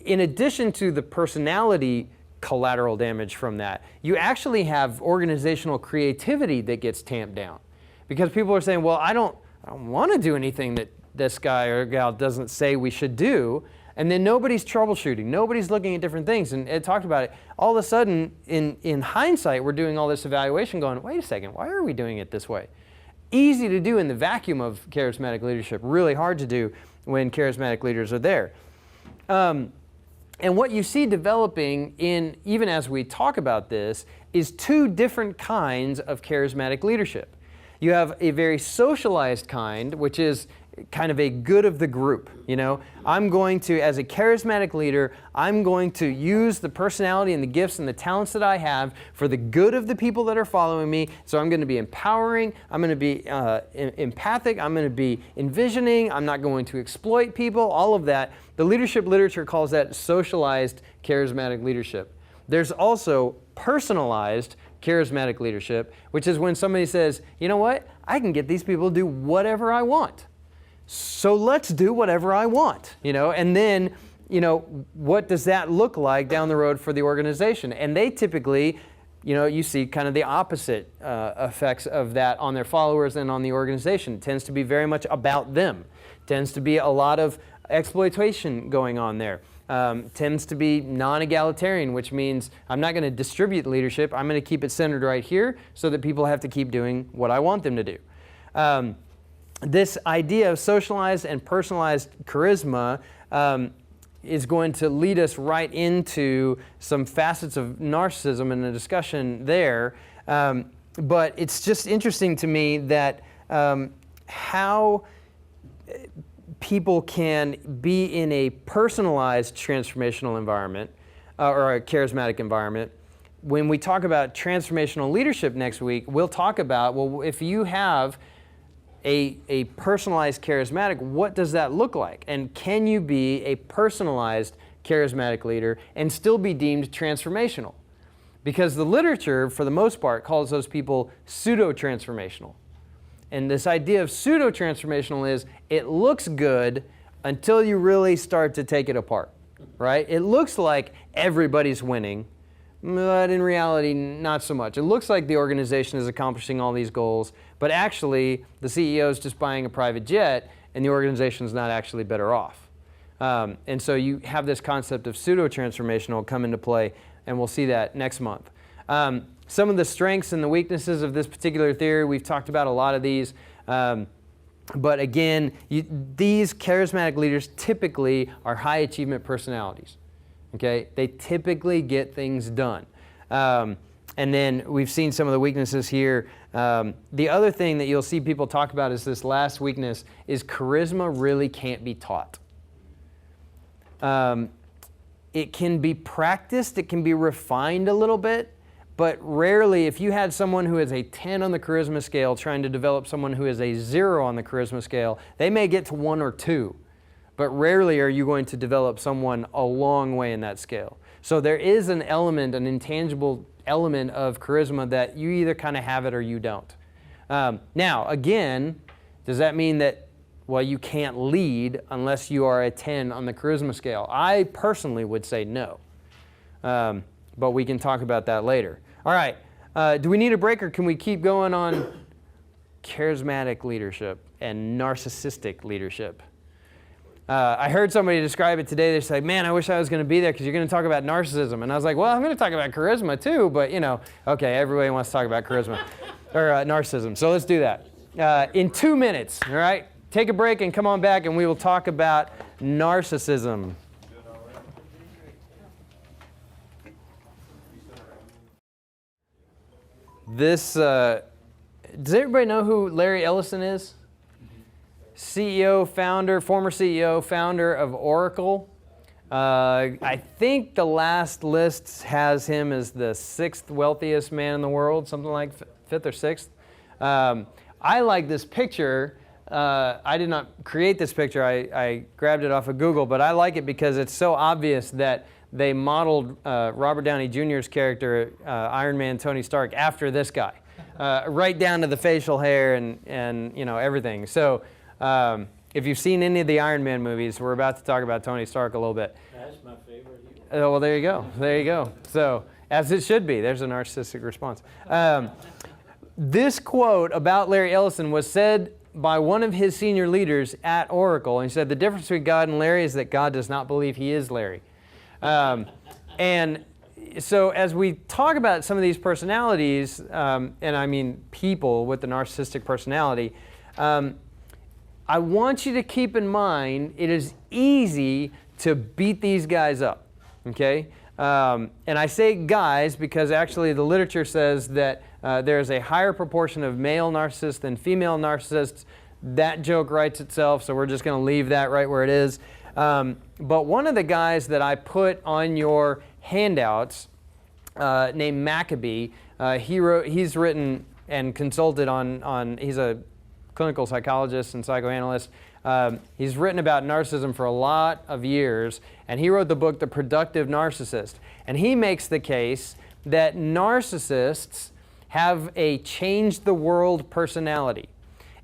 In addition to the personality collateral damage from that, you actually have organizational creativity that gets tamped down, because people are saying, well, I don't want to do anything that this guy or gal doesn't say we should do. And then nobody's troubleshooting. Nobody's looking at different things. And Ed talked about it. All of a sudden, in hindsight, we're doing all this evaluation going, wait a second, why are we doing it this way? Easy to do in the vacuum of charismatic leadership. Really hard to do when charismatic leaders are there. And what you see developing even as we talk about this, is two different kinds of charismatic leadership. You have a very socialized kind, which is kind of a good of the group. I'm going to, as a charismatic leader, I'm going to use the personality and the gifts and the talents that I have for the good of the people that are following me. So I'm going to be empowering, I'm going to be empathic, I'm going to be envisioning, I'm not going to exploit people, all of that. The leadership literature calls that socialized charismatic leadership. There's also personalized charismatic leadership, which is when somebody says, you know what, I can get these people to do whatever I want. So let's do whatever I want, and then, what does that look like down the road for the organization? And they typically, you see kind of the opposite effects of that on their followers and on the organization. It tends to be very much about them. It tends to be a lot of exploitation going on there. Tends to be non-egalitarian, which means I'm not going to distribute leadership. I'm going to keep it centered right here so that people have to keep doing what I want them to do. This idea of socialized and personalized charisma is going to lead us right into some facets of narcissism and a discussion there. But it's just interesting to me that how people can be in a personalized transformational environment or a charismatic environment. When we talk about transformational leadership next week, we'll talk about, well, if you have a personalized charismatic, what does that look like? And can you be a personalized charismatic leader and still be deemed transformational? Because the literature, for the most part, calls those people pseudo-transformational. And this idea of pseudo-transformational is it looks good until you really start to take it apart, right? It looks like everybody's winning, but in reality, not so much. It looks like the organization is accomplishing all these goals, but actually, the CEO is just buying a private jet, and the organization is not actually better off. And so you have this concept of pseudo-transformational come into play, and we'll see that next month. Some of the strengths and the weaknesses of this particular theory, we've talked about a lot of these. But again, these charismatic leaders typically are high achievement personalities. Okay? They typically get things done. And then we've seen some of the weaknesses here. The other thing that you'll see people talk about is this last weakness is charisma really can't be taught. It can be practiced, it can be refined a little bit, but rarely, if you had someone who is a 10 on the charisma scale trying to develop someone who is a 0 on the charisma scale, they may get to 1 or 2, but rarely are you going to develop someone a long way in that scale. So there is an element, an intangible element of charisma that you either kind of have it or you don't. Now, again, does that mean that well, you can't lead unless you are a 10 on the charisma scale? I personally would say no. But we can talk about that later. All right. Do we need a break or can we keep going on charismatic leadership and narcissistic leadership? I heard somebody describe it today. They said, man, I wish I was going to be there because you're going to talk about narcissism. And I was like, well, I'm going to talk about charisma too. But, you know, okay, everybody wants to talk about charisma or narcissism. So let's do that. In 2 minutes, all right? Take a break and come on back and we will talk about narcissism. This, does everybody know who Larry Ellison is? CEO, founder, former CEO, founder of Oracle. I think the last list has him as the 6th wealthiest man in the world, something like 5th or 6th. I like this picture. I did not create this picture. I grabbed it off of Google, but I like it because it's so obvious that they modeled Robert Downey Jr.'s character, Iron Man Tony Stark, after this guy, right down to the facial hair and you know everything. So if you've seen any of the Iron Man movies, we're about to talk about Tony Stark a little bit. That's my favorite hero. Oh, well, there you go. There you go. So as it should be. There's a narcissistic response. This quote about Larry Ellison was said by one of his senior leaders at Oracle. And he said, the difference between God and Larry is that God does not believe he is Larry. And so as we talk about some of these personalities, and I mean people with the narcissistic personality, I want you to keep in mind it is easy to beat these guys up, okay? And I say guys because actually the literature says that there's a higher proportion of male narcissists than female narcissists. That joke writes itself, so we're just going to leave that right where it is. But one of the guys that I put on your handouts, named Maccabee, he's written and consulted on he's a clinical psychologist and psychoanalyst. He's written about narcissism for a lot of years, and he wrote the book, The Productive Narcissist. And he makes the case that narcissists have a change-the-world personality,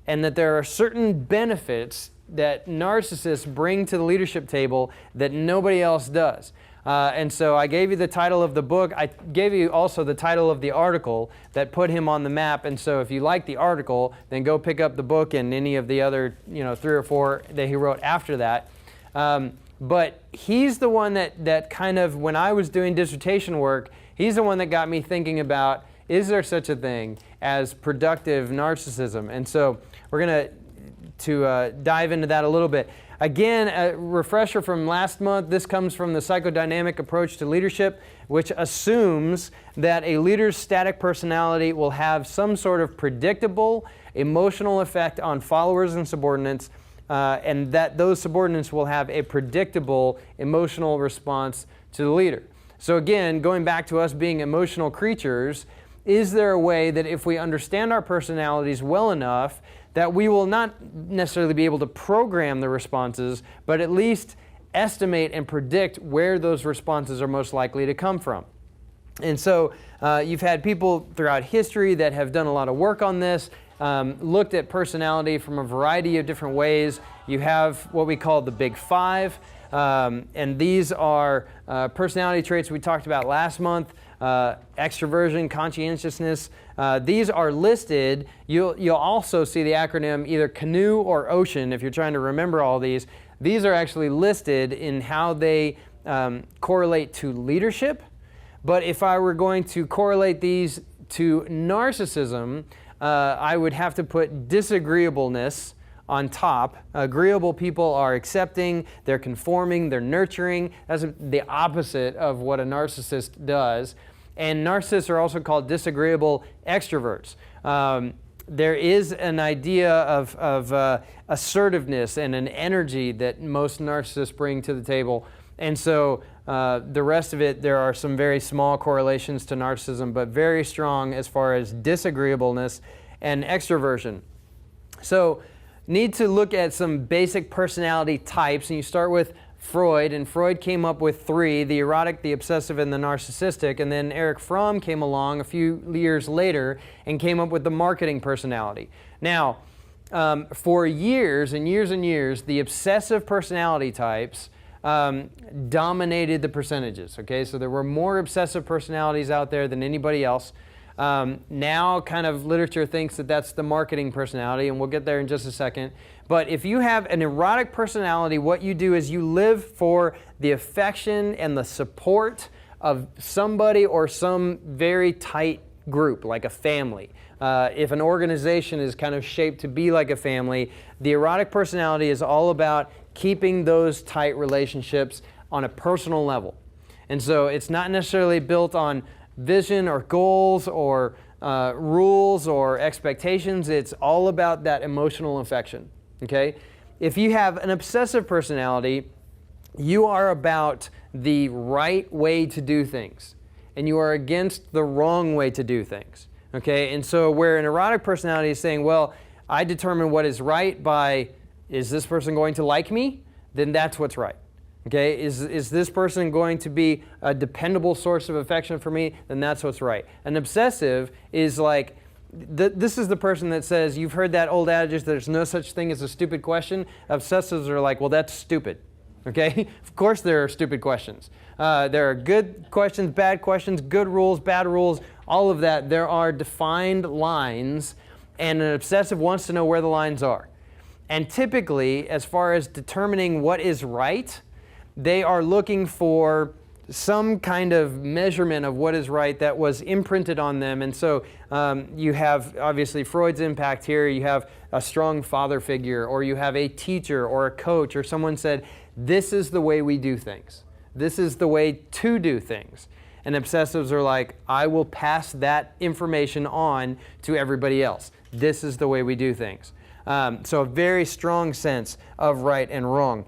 and that there are certain benefits that narcissists bring to the leadership table that nobody else does. And so I gave you the title of the book. I gave you also the title of the article that put him on the map. And so if you like the article, then go pick up the book and any of the other 3 or 4 that he wrote after that. But he's the one that kind of, when I was doing dissertation work, he's the one that got me thinking about, is there such a thing as productive narcissism? And so we're going to dive into that a little bit. Again, a refresher from last month, this comes from the psychodynamic approach to leadership, which assumes that a leader's static personality will have some sort of predictable emotional effect on followers and subordinates, and that those subordinates will have a predictable emotional response to the leader. So again, going back to us being emotional creatures, is there a way that if we understand our personalities well enough that we will not necessarily be able to program the responses, but at least estimate and predict where those responses are most likely to come from. And so you've had people throughout history that have done a lot of work on this, looked at personality from a variety of different ways. You have what we call the Big Five, and these are personality traits we talked about last month: extroversion, conscientiousness. These are listed. You'll also see the acronym either CANOE or OCEAN if you're trying to remember all these. These are actually listed in how they correlate to leadership. But if I were going to correlate these to narcissism, I would have to put disagreeableness on top. Agreeable people are accepting, they're conforming, they're nurturing. That's the opposite of what a narcissist does. And narcissists are also called disagreeable extroverts. There is an idea of assertiveness and an energy that most narcissists bring to the table. And so the rest of it, there are some very small correlations to narcissism, but very strong as far as disagreeableness and extroversion. So need to look at some basic personality types, and you start with Freud, and Freud came up with 3, the erotic, the obsessive, and the narcissistic, and then Erich Fromm came along a few years later and came up with the marketing personality. Now, for years and years and years, the obsessive personality types dominated the percentages, okay? So there were more obsessive personalities out there than anybody else. Now kind of literature thinks that that's the marketing personality, and we'll get there in just a second. But if you have an erotic personality, what you do is you live for the affection and the support of somebody or some very tight group, like a family. If an organization is kind of shaped to be like a family, the erotic personality is all about keeping those tight relationships on a personal level. And so it's not necessarily built on vision or goals or rules or expectations. It's all about that emotional affection. Okay? If you have an obsessive personality, you are about the right way to do things, and you are against the wrong way to do things. Okay? And so where an erotic personality is saying, well, I determine what is right by, is this person going to like me? Then that's what's right. Okay? Is this person going to be a dependable source of affection for me? Then that's what's right. An obsessive is like, this is the person that says, you've heard that old adage, there's no such thing as a stupid question. Obsessives are like, well, that's stupid. Okay? Of course there are stupid questions. There are good questions, bad questions, good rules, bad rules, all of that. There are defined lines, and an obsessive wants to know where the lines are. And typically, as far as determining what is right, they are looking for some kind of measurement of what is right that was imprinted on them. And so you have obviously Freud's impact here. You have a strong father figure, or you have a teacher or a coach, or someone said, this is the way we do things. This is the way to do things. And obsessives are like, I will pass that information on to everybody else. This is the way we do things. So a very strong sense of right and wrong.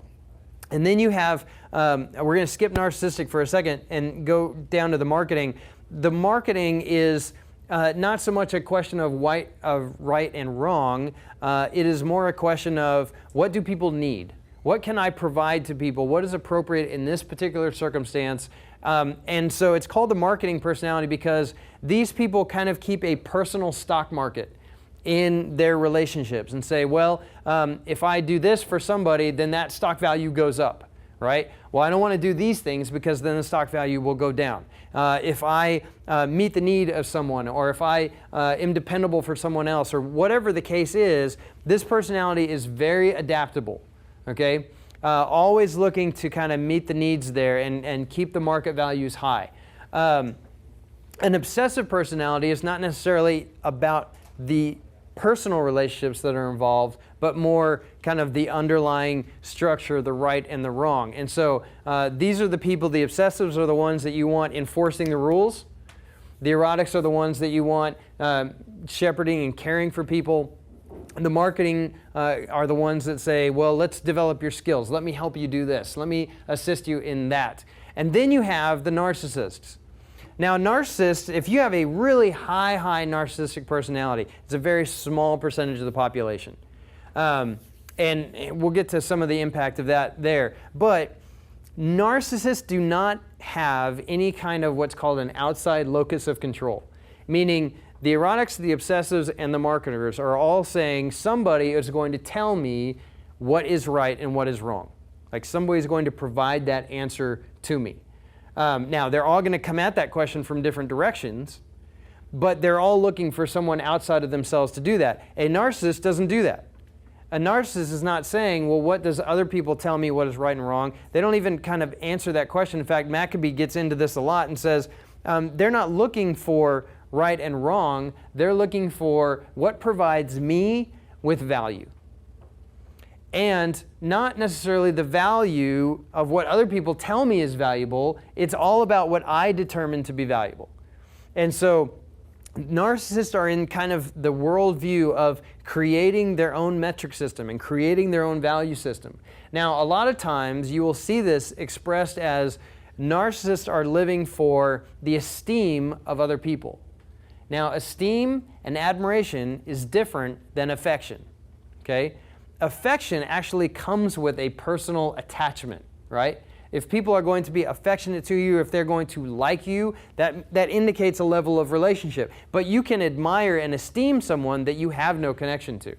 And then you have, we're going to skip narcissistic for a second and go down to the marketing. The marketing is not so much a question of right and wrong. It is more a question of, what do people need? What can I provide to people? What is appropriate in this particular circumstance? And so it's called the marketing personality because these people kind of keep a personal stock market in their relationships and say, well, if I do this for somebody, then that stock value goes up, right? Well, I don't want to do these things because then the stock value will go down. If I meet the need of someone, or if I am dependable for someone else, or whatever the case is, this personality is very adaptable, okay? Always looking to kind of meet the needs there and keep the market values high. An obsessive personality is not necessarily about the personal relationships that are involved, but more kind of the underlying structure, the right and the wrong. And so these are the people, the obsessives are the ones that you want enforcing the rules. The erotics are the ones that you want shepherding and caring for people. The marketing are the ones that say, well, let's develop your skills. Let me help you do this. Let me assist you in that. And then you have the narcissists. Now, narcissists, if you have a really high narcissistic personality, it's a very small percentage of the population. And we'll get to some of the impact of that there. But narcissists do not have any kind of what's called an outside locus of control, meaning the erotics, the obsessives, and the marketers are all saying somebody is going to tell me what is right and what is wrong. Like somebody's going to provide that answer to me. Now, they're all going to come at that question from different directions, but they're all looking for someone outside of themselves to do that. A narcissist doesn't do that. A narcissist is not saying, well, what does other people tell me what is right and wrong? They don't even kind of answer that question. In fact, Maccabee gets into this a lot and says they're not looking for right and wrong. They're looking for what provides me with value. And not necessarily the value of what other people tell me is valuable. It's all about what I determine to be valuable. And so narcissists are in kind of the worldview of creating their own metric system and creating their own value system. Now, a lot of times you will see this expressed as narcissists are living for the esteem of other people. Now, esteem and admiration is different than affection, okay? Affection actually comes with a personal attachment, right? If people are going to be affectionate to you, if they're going to like you, that indicates a level of relationship. But you can admire and esteem someone that you have no connection to,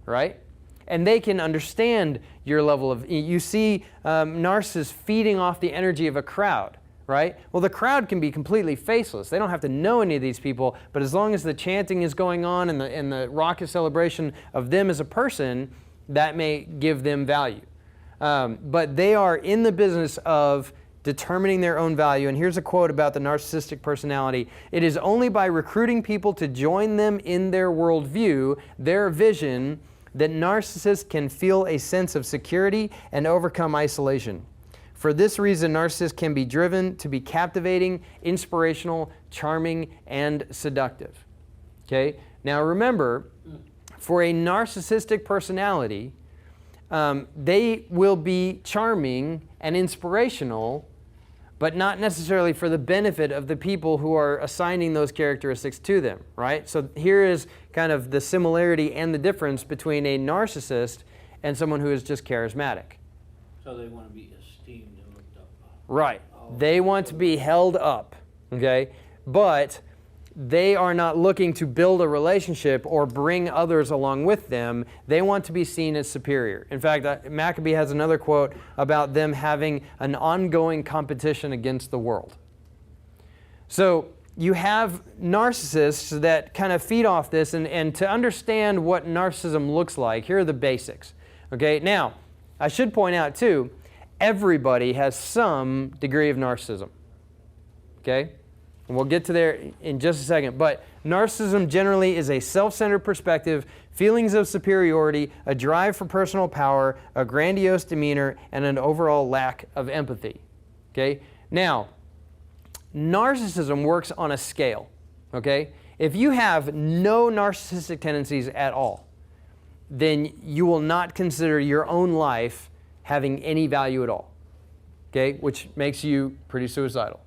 right? And they can understand your level of, you see narcissists feeding off the energy of a crowd, right? Well, the crowd can be completely faceless. They don't have to know any of these people, but as long as the chanting is going on and the raucous celebration of them as a person, that may give them value. But they are in the business of determining their own value. And here's a quote about the narcissistic personality. It is only by recruiting people to join them in their worldview, their vision, that narcissists can feel a sense of security and overcome isolation. For this reason, narcissists can be driven to be captivating, inspirational, charming, and seductive. Okay? Now remember, for a narcissistic personality, they will be charming and inspirational, but not necessarily for the benefit of the people who are assigning those characteristics to them, right? So here is kind of the similarity and the difference between a narcissist and someone who is just charismatic. So they want to be esteemed and looked up. Right. They want to be held up, okay? But they are not looking to build a relationship or bring others along with them. They want to be seen as superior. In fact, Maccabee has another quote about them having an ongoing competition against the world. So you have narcissists that kind of feed off this, and to understand what narcissism looks like, here are the basics. Okay, now, I should point out too, everybody has some degree of narcissism. Okay? And we'll get to there in just a second. But narcissism generally is a self-centered perspective, feelings of superiority, a drive for personal power, a grandiose demeanor, and an overall lack of empathy. Okay? Now, narcissism works on a scale. Okay? If you have no narcissistic tendencies at all, then you will not consider your own life having any value at all. Okay? Which makes you pretty suicidal.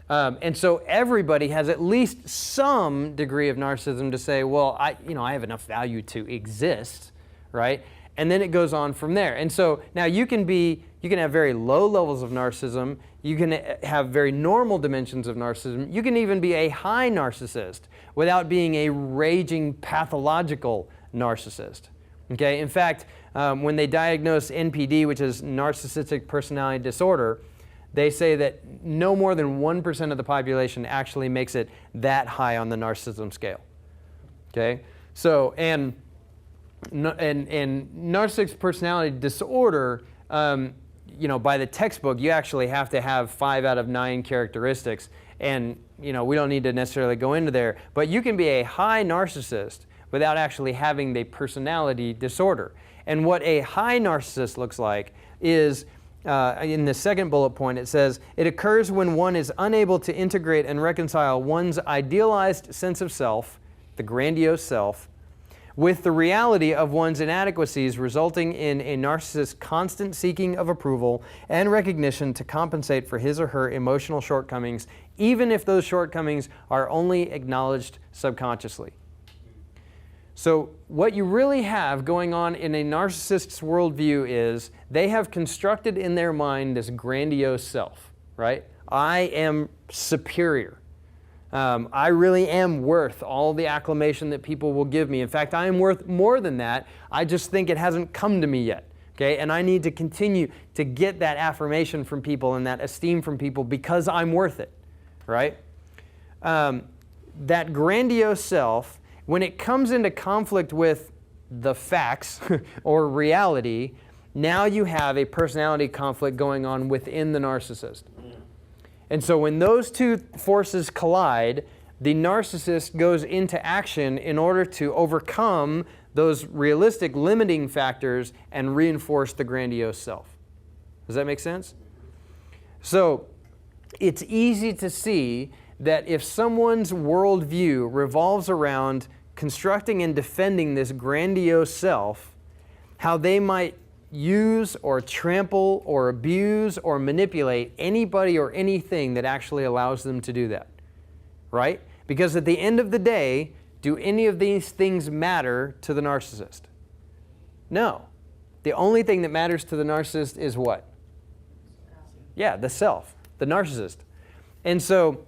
And so everybody has at least some degree of narcissism to say, well, I have enough value to exist, right? And then it goes on from there. And so now you can have very low levels of narcissism. You can have very normal dimensions of narcissism. You can even be a high narcissist without being a raging pathological narcissist. Okay? In fact, when they diagnose NPD, which is narcissistic personality disorder, they say that no more than 1% of the population actually makes it that high on the narcissism scale. Okay? So, and narcissistic personality disorder, by the textbook, you actually have to have 5 out of 9 characteristics. And, we don't need to necessarily go into there. But you can be a high narcissist without actually having the personality disorder. And what a high narcissist looks like is, in the second bullet point, it says, it occurs when one is unable to integrate and reconcile one's idealized sense of self, the grandiose self, with the reality of one's inadequacies, resulting in a narcissist's constant seeking of approval and recognition to compensate for his or her emotional shortcomings, even if those shortcomings are only acknowledged subconsciously. So what you really have going on in a narcissist's worldview is they have constructed in their mind this grandiose self, right? I am superior. I really am worth all the acclamation that people will give me. In fact, I am worth more than that. I just think it hasn't come to me yet. Okay? And I need to continue to get that affirmation from people and that esteem from people because I'm worth it. Right? That grandiose self, when it comes into conflict with the facts or reality, now you have a personality conflict going on within the narcissist. And so when those two forces collide, the narcissist goes into action in order to overcome those realistic limiting factors and reinforce the grandiose self. Does that make sense? So it's easy to see that if someone's worldview revolves around constructing and defending this grandiose self, how they might use or trample or abuse or manipulate anybody or anything that actually allows them to do that. Right? Because at the end of the day, do any of these things matter to the narcissist? No. The only thing that matters to the narcissist is what? Yeah, the self, the narcissist. And so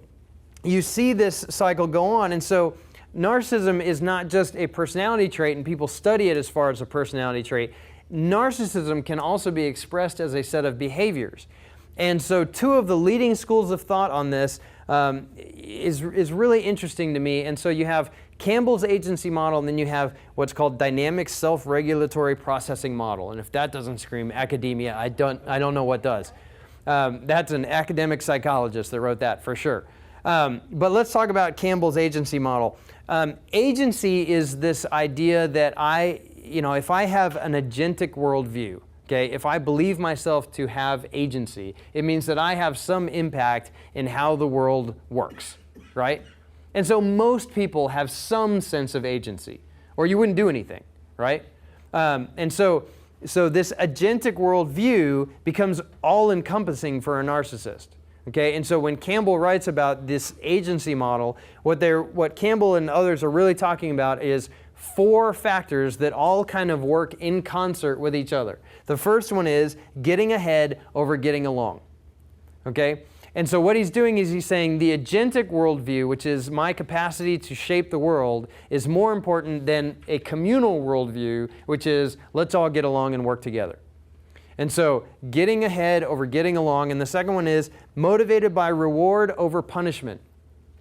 you see this cycle go on. And so narcissism is not just a personality trait, and people study it as far as a personality trait. Narcissism can also be expressed as a set of behaviors. And so two of the leading schools of thought on this is really interesting to me. And so you have Campbell's agency model, and then you have what's called dynamic self-regulatory processing model. And if that doesn't scream academia, I don't know what does. That's an academic psychologist that wrote that for sure. But let's talk about Campbell's agency model. Agency is this idea that if I have an agentic worldview, okay, if I believe myself to have agency, it means that I have some impact in how the world works, right? And so most people have some sense of agency, or you wouldn't do anything, right? And so this agentic worldview becomes all-encompassing for a narcissist. Okay, and so when Campbell writes about this agency model, what Campbell and others are really talking about is 4 factors that all kind of work in concert with each other. The first one is getting ahead over getting along. Okay, and so what he's doing is he's saying the agentic worldview, which is my capacity to shape the world, is more important than a communal worldview, which is let's all get along and work together. And so getting ahead over getting along. And the second one is motivated by reward over punishment.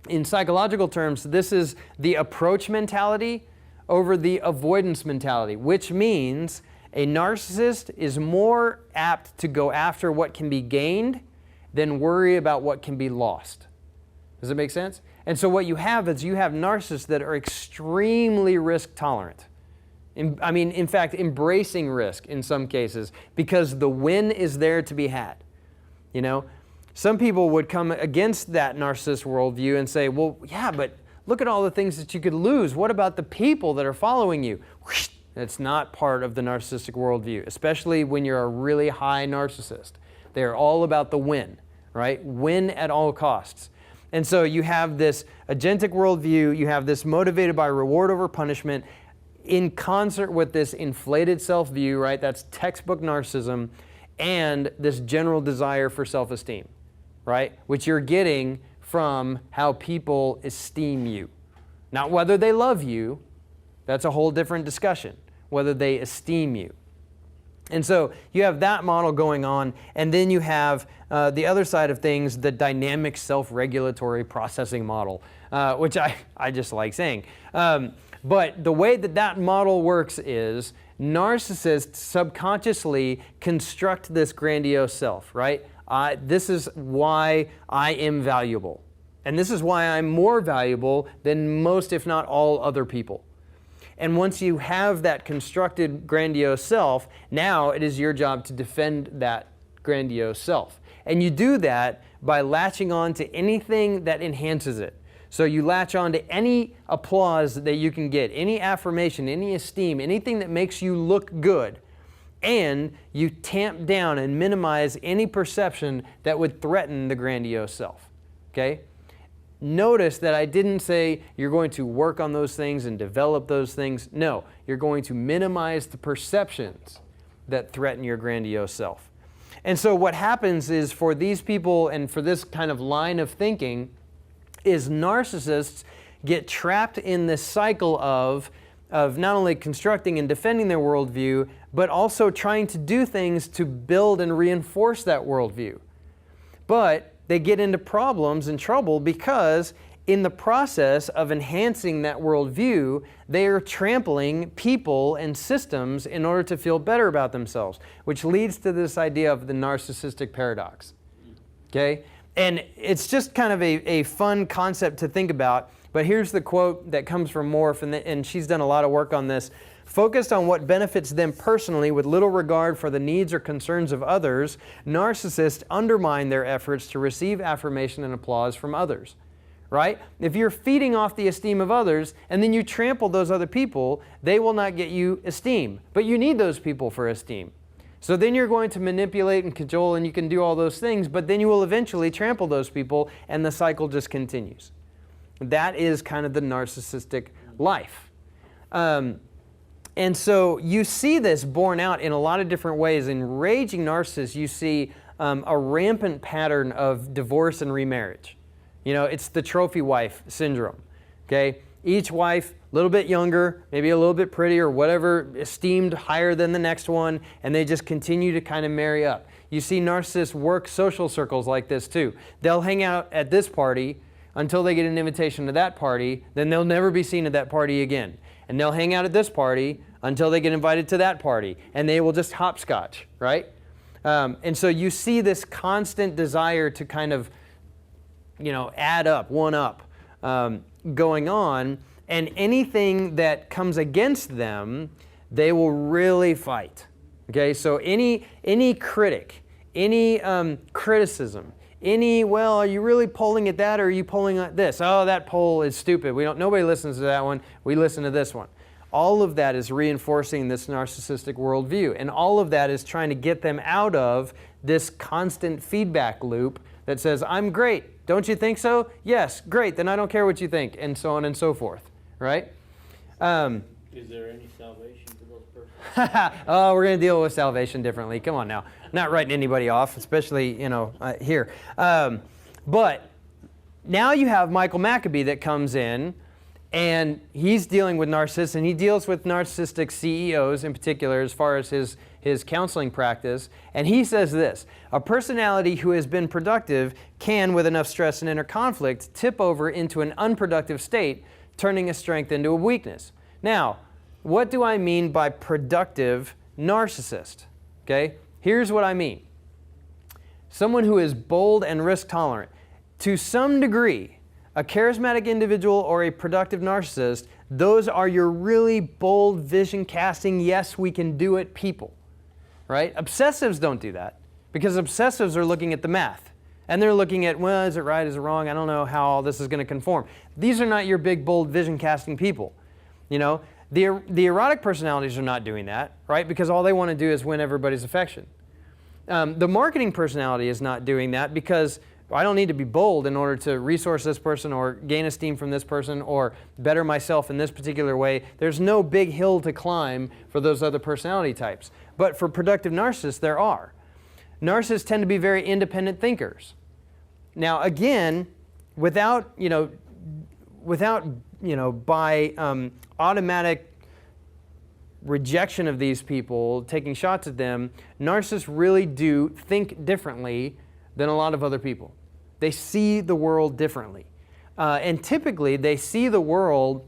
In psychological terms, this is the approach mentality over the avoidance mentality, which means a narcissist is more apt to go after what can be gained than worry about what can be lost. Does that make sense? And so what you have is you have narcissists that are extremely risk tolerant. In fact, embracing risk in some cases because the win is there to be had. You know, some people would come against that narcissist worldview and say, well, yeah, but look at all the things that you could lose. What about the people that are following you? That's not part of the narcissistic worldview, especially when you're a really high narcissist. They're all about the win, right? Win at all costs. And so you have this agentic worldview, you have this motivated by reward over punishment, in concert with this inflated self-view, right? That's textbook narcissism, and this general desire for self-esteem, right? Which you're getting from how people esteem you. Not whether they love you, that's a whole different discussion, whether they esteem you. And so you have that model going on, and then you have the other side of things, the dynamic self-regulatory processing model, which I just like saying. But the way that model works is narcissists subconsciously construct this grandiose self, right? This is why I am valuable. And this is why I'm more valuable than most, if not all, other people. And once you have that constructed grandiose self, now it is your job to defend that grandiose self. And you do that by latching on to anything that enhances it. So you latch on to any applause that you can get, any affirmation, any esteem, anything that makes you look good. And you tamp down and minimize any perception that would threaten the grandiose self. Okay? Notice that I didn't say you're going to work on those things and develop those things. No, you're going to minimize the perceptions that threaten your grandiose self. And so what happens is for these people and for this kind of line of thinking is narcissists get trapped in this cycle of not only constructing and defending their worldview, but also trying to do things to build and reinforce that worldview. But they get into problems and trouble because in the process of enhancing that worldview, they are trampling people and systems in order to feel better about themselves, which leads to this idea of the narcissistic paradox. Okay? And it's just kind of a fun concept to think about, but here's the quote that comes from Morph, and she's done a lot of work on this. Focused on what benefits them personally with little regard for the needs or concerns of others, narcissists undermine their efforts to receive affirmation and applause from others. Right? If you're feeding off the esteem of others and then you trample those other people, they will not get you esteem. But you need those people for esteem. So then you're going to manipulate and cajole and you can do all those things, but then you will eventually trample those people and the cycle just continues. That is kind of the narcissistic life. And so you see this borne out in a lot of different ways. In raging narcissists, you see a rampant pattern of divorce and remarriage. You know, it's the trophy wife syndrome, okay? Each wife, a little bit younger, maybe a little bit prettier, whatever, esteemed higher than the next one, and they just continue to kind of marry up. You see narcissists work social circles like this too. They'll hang out at this party until they get an invitation to that party, then they'll never be seen at that party again. And they'll hang out at this party until they get invited to that party, and they will just hopscotch, right? And so you see this constant desire to kind of, you know, add up, one up, going on, and anything that comes against them, they will really fight. Okay, so any critic, any criticism, well, are you really polling at that or are you polling at this? Oh, that poll is stupid. Nobody listens to that one. We listen to this one. All of that is reinforcing this narcissistic worldview, and all of that is trying to get them out of this constant feedback loop that says, I'm great. Don't you think so? Yes, great. Then I don't care what you think, and so on and so forth, right? Is there any salvation for those persons? Oh, we're going to deal with salvation differently. Come on now. Not writing anybody off, especially, here. But now you have Michael Maccabee that comes in, and he's dealing with narcissists, and he deals with narcissistic CEOs in particular as far as his counseling practice. And he says this: a personality who has been productive can, with enough stress and inner conflict, tip over into an unproductive state, turning a strength into a weakness. Now, what do I mean by productive narcissist? Okay, here's what I mean. Someone who is bold and risk tolerant. To some degree, a charismatic individual or a productive narcissist, those are your really bold, vision casting, yes, we can do it people. Right? Obsessives don't do that, because obsessives are looking at the math. And they're looking at, well, is it right, is it wrong? I don't know how all this is going to conform. These are not your big, bold, vision casting people. You know, the erotic personalities are not doing that, right? Because all they want to do is win everybody's affection. The marketing personality is not doing that because I don't need to be bold in order to resource this person or gain esteem from this person or better myself in this particular way. There's no big hill to climb for those other personality types. But for productive narcissists, there are. Narcissists tend to be very independent thinkers. Now, again, without by automatic rejection of these people, taking shots at them, narcissists really do think differently than a lot of other people. They see the world differently. And typically, they see the world,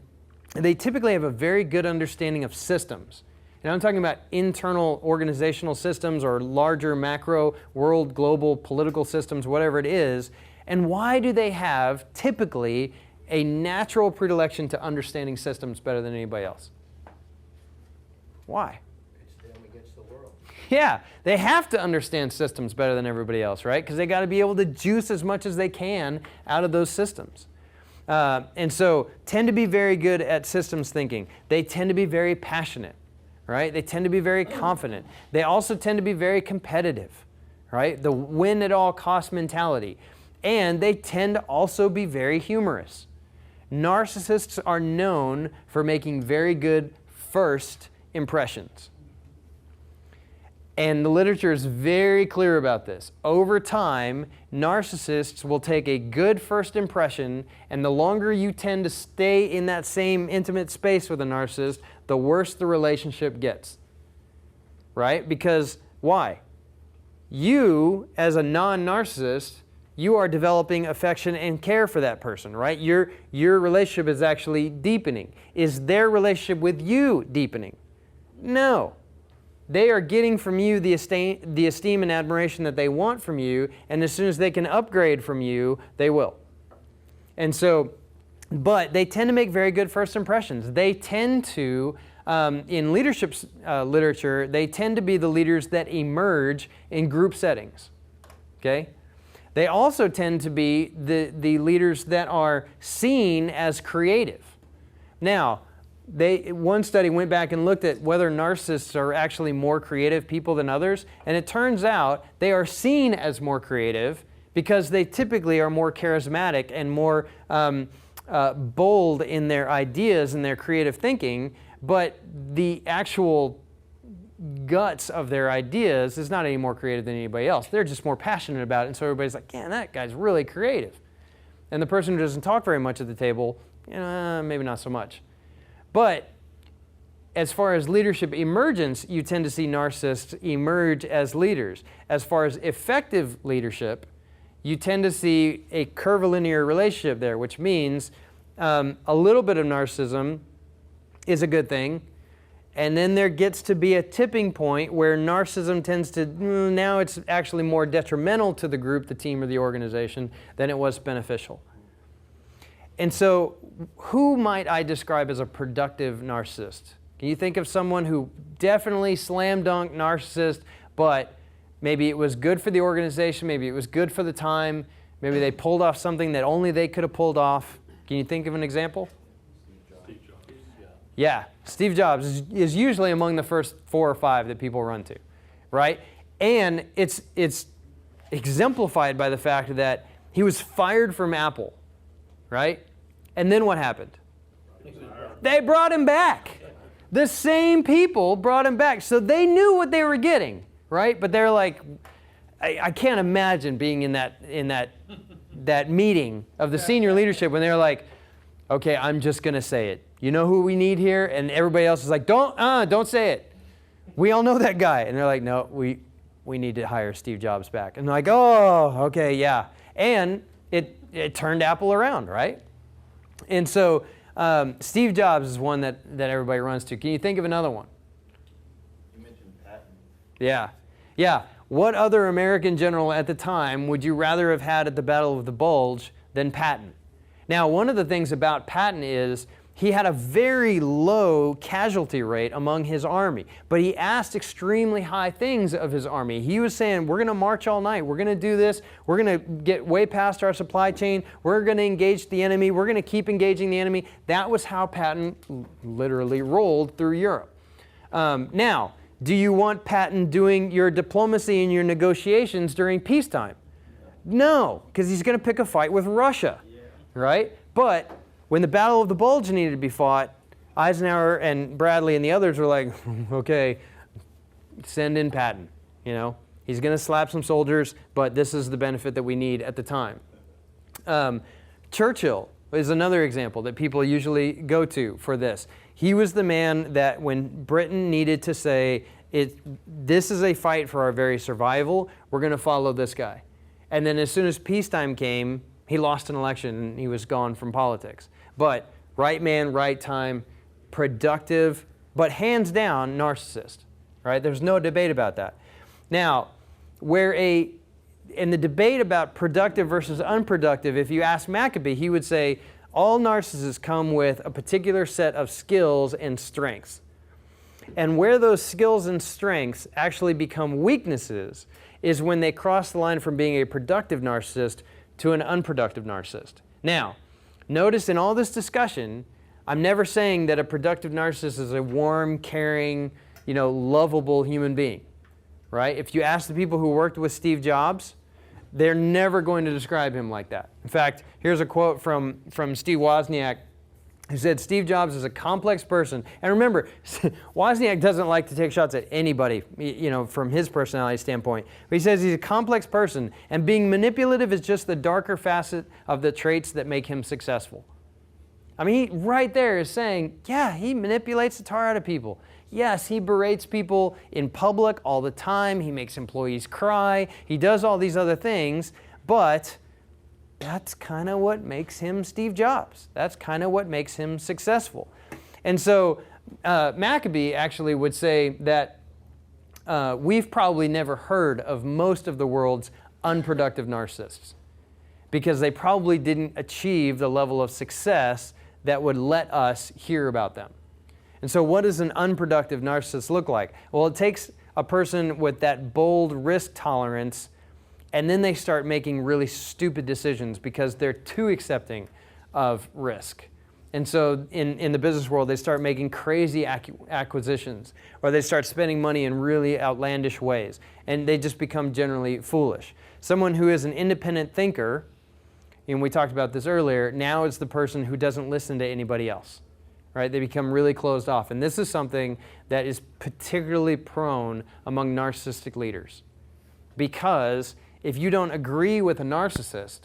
they typically have a very good understanding of systems. And I'm talking about internal organizational systems or larger macro world, global political systems, whatever it is. And why do they have typically a natural predilection to understanding systems better than anybody else? Why? It's them against the world. Yeah, they have to understand systems better than everybody else, right? Because they got to be able to juice as much as they can out of those systems. And so tend to be very good at systems thinking. They tend to be very passionate, right? They tend to be very confident. They also tend to be very competitive, right? The win at all cost mentality. And they tend to also be very humorous. Narcissists are known for making very good first impressions. And the literature is very clear about this. Over time, narcissists will take a good first impression, and the longer you tend to stay in that same intimate space with a narcissist, the worse the relationship gets. Right? Because why? You, as a non-narcissist, you are developing affection and care for that person, right? Your relationship is actually deepening. Is their relationship with you deepening? No. They are getting from you the esteem and admiration that they want from you, and as soon as they can upgrade from you, they will. And so, but they tend to make very good first impressions. They tend to, in leadership literature, they tend to be the leaders that emerge in group settings, okay? They also tend to be the leaders that are seen as creative. Now, one study went back and looked at whether narcissists are actually more creative people than others, and it turns out they are seen as more creative because they typically are more charismatic and more bold in their ideas and their creative thinking, but the actual guts of their ideas is not any more creative than anybody else. They're just more passionate about it, and so everybody's like, yeah, that guy's really creative. And the person who doesn't talk very much at the table, maybe not so much. But as far as leadership emergence, you tend to see narcissists emerge as leaders. As far as effective leadership, you tend to see a curvilinear relationship there, which means a little bit of narcissism is a good thing. And then there gets to be a tipping point where narcissism tends to, now it's actually more detrimental to the group, the team, or the organization than it was beneficial. And so who might I describe as a productive narcissist? Can you think of someone who definitely slam dunk narcissist, but maybe it was good for the organization, maybe it was good for the time, maybe they pulled off something that only they could have pulled off? Can you think of an example? Yeah, Steve Jobs is usually among the first 4 or 5 that people run to, right? And it's exemplified by the fact that he was fired from Apple, right? And then what happened? They brought him back. The same people brought him back. So they knew what they were getting, right? But they're like, I can't imagine being in that meeting of the senior leadership when they're like, okay, I'm just going to say it. You know who we need here? And everybody else is like, don't say it. We all know that guy. And they're like, no, we need to hire Steve Jobs back. And they're like, oh, okay, yeah. And it turned Apple around, right? And so Steve Jobs is one that everybody runs to. Can you think of another one? You mentioned Patton. Yeah. Yeah. What other American general at the time would you rather have had at the Battle of the Bulge than Patton? Now, one of the things about Patton is he had a very low casualty rate among his army, but he asked extremely high things of his army. He was saying, we're going to march all night. We're going to do this. We're going to get way past our supply chain. We're going to engage the enemy. We're going to keep engaging the enemy. That was how Patton literally rolled through Europe. Now, do you want Patton doing your diplomacy and your negotiations during peacetime? No, because he's going to pick a fight with Russia, right? But when the Battle of the Bulge needed to be fought, Eisenhower and Bradley and the others were like, okay, send in Patton. You know, he's going to slap some soldiers, but this is the benefit that we need at the time. Churchill is another example that people usually go to for this. He was the man that when Britain needed to say, this is a fight for our very survival, we're going to follow this guy. And then as soon as peacetime came, he lost an election and he was gone from politics. But right man, right time, productive, but hands down, narcissist, right? There's no debate about that. Now, in the debate about productive versus unproductive, if you ask Maccabee, he would say, all narcissists come with a particular set of skills and strengths. And where those skills and strengths actually become weaknesses is when they cross the line from being a productive narcissist to an unproductive narcissist. Now, notice in all this discussion, I'm never saying that a productive narcissist is a warm, caring, lovable human being, right? If you ask the people who worked with Steve Jobs, they're never going to describe him like that. In fact, here's a quote from Steve Wozniak, who said, Steve Jobs is a complex person. And remember, Wozniak doesn't like to take shots at anybody, from his personality standpoint. But he says he's a complex person, and being manipulative is just the darker facet of the traits that make him successful. I mean, he right there is saying, yeah, he manipulates the tar out of people. Yes, he berates people in public all the time. He makes employees cry. He does all these other things, but that's kind of what makes him Steve Jobs. That's kind of what makes him successful. And so Maccabee actually would say that we've probably never heard of most of the world's unproductive narcissists because they probably didn't achieve the level of success that would let us hear about them. And so what does an unproductive narcissist look like? Well, it takes a person with that bold risk tolerance, and then they start making really stupid decisions because they're too accepting of risk. And so in the business world, they start making crazy acquisitions, or they start spending money in really outlandish ways, and they just become generally foolish. Someone who is an independent thinker, and we talked about this earlier, now is the person who doesn't listen to anybody else. Right? They become really closed off. And this is something that is particularly prone among narcissistic leaders. Because if you don't agree with a narcissist,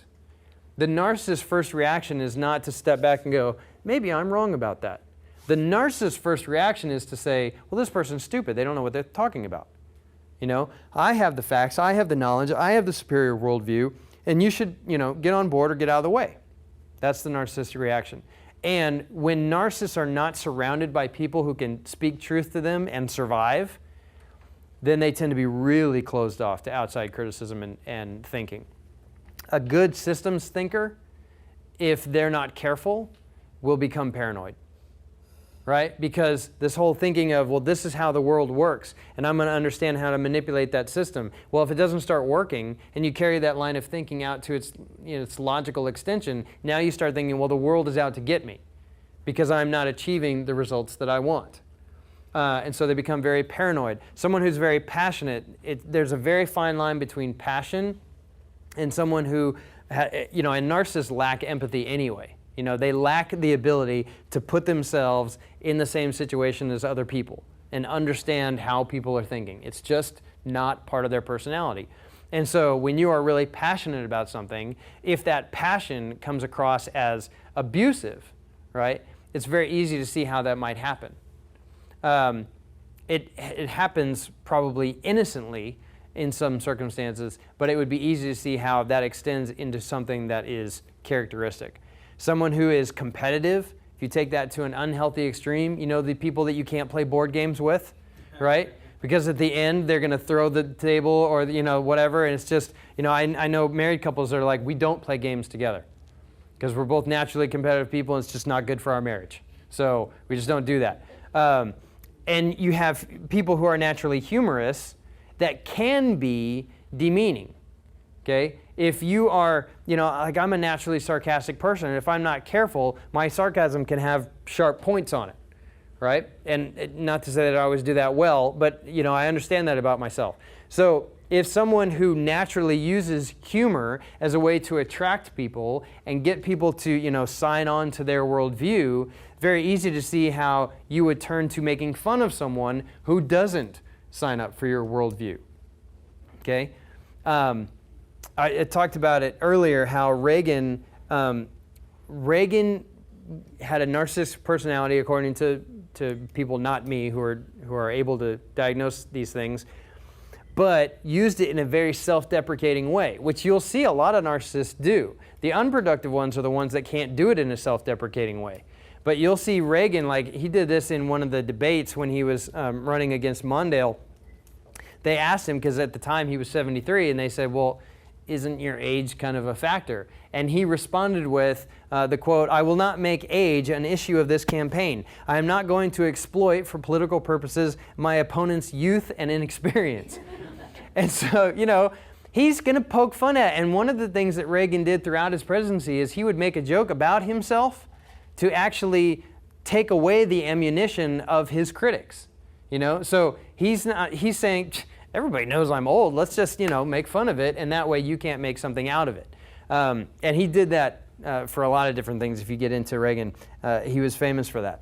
the narcissist's first reaction is not to step back and go, maybe I'm wrong about that. The narcissist's first reaction is to say, well, this person's stupid. They don't know what they're talking about. I have the facts, I have the knowledge, I have the superior worldview, and you should, get on board or get out of the way. That's the narcissistic reaction. And when narcissists are not surrounded by people who can speak truth to them and survive, then they tend to be really closed off to outside criticism and thinking. A good systems thinker, if they're not careful, will become paranoid. Right? Because this whole thinking of, well, this is how the world works, and I'm going to understand how to manipulate that system. Well, if it doesn't start working, and you carry that line of thinking out to its logical extension, now you start thinking, well, the world is out to get me because I'm not achieving the results that I want. And so they become very paranoid. Someone who's very passionate, there's a very fine line between passion and someone who, and narcissists lack empathy anyway. They lack the ability to put themselves in the same situation as other people and understand how people are thinking. It's just not part of their personality. And so when you are really passionate about something, if that passion comes across as abusive, right, it's very easy to see how that might happen. It happens probably innocently in some circumstances, but it would be easy to see how that extends into something that is characteristic. Someone who is competitive, if you take that to an unhealthy extreme, the people that you can't play board games with, right? Because at the end, they're going to throw the table or, whatever, and it's just, I know married couples that are like, we don't play games together because we're both naturally competitive people and it's just not good for our marriage. So we just don't do that. And you have people who are naturally humorous that can be demeaning, okay? If you are, I'm a naturally sarcastic person, and if I'm not careful, my sarcasm can have sharp points on it, right? And not to say that I always do that well, but, I understand that about myself. So if someone who naturally uses humor as a way to attract people and get people to, sign on to their worldview, very easy to see how you would turn to making fun of someone who doesn't sign up for your worldview, okay? I talked about it earlier, how Reagan had a narcissistic personality, according to people, not me, who are able to diagnose these things, but used it in a very self-deprecating way, which you'll see a lot of narcissists do. The unproductive ones are the ones that can't do it in a self-deprecating way. But you'll see Reagan, he did this in one of the debates when he was running against Mondale. They asked him, because at the time he was 73, and they said, well, isn't your age kind of a factor? And he responded with the quote, "I will not make age an issue of this campaign. I am not going to exploit for political purposes my opponent's youth and inexperience." And so, he's going to poke fun at. And one of the things that Reagan did throughout his presidency is he would make a joke about himself to actually take away the ammunition of his critics. You know, so he's saying, everybody knows I'm old. Let's just, make fun of it, and that way you can't make something out of it. And he did that for a lot of different things. If you get into Reagan, he was famous for that.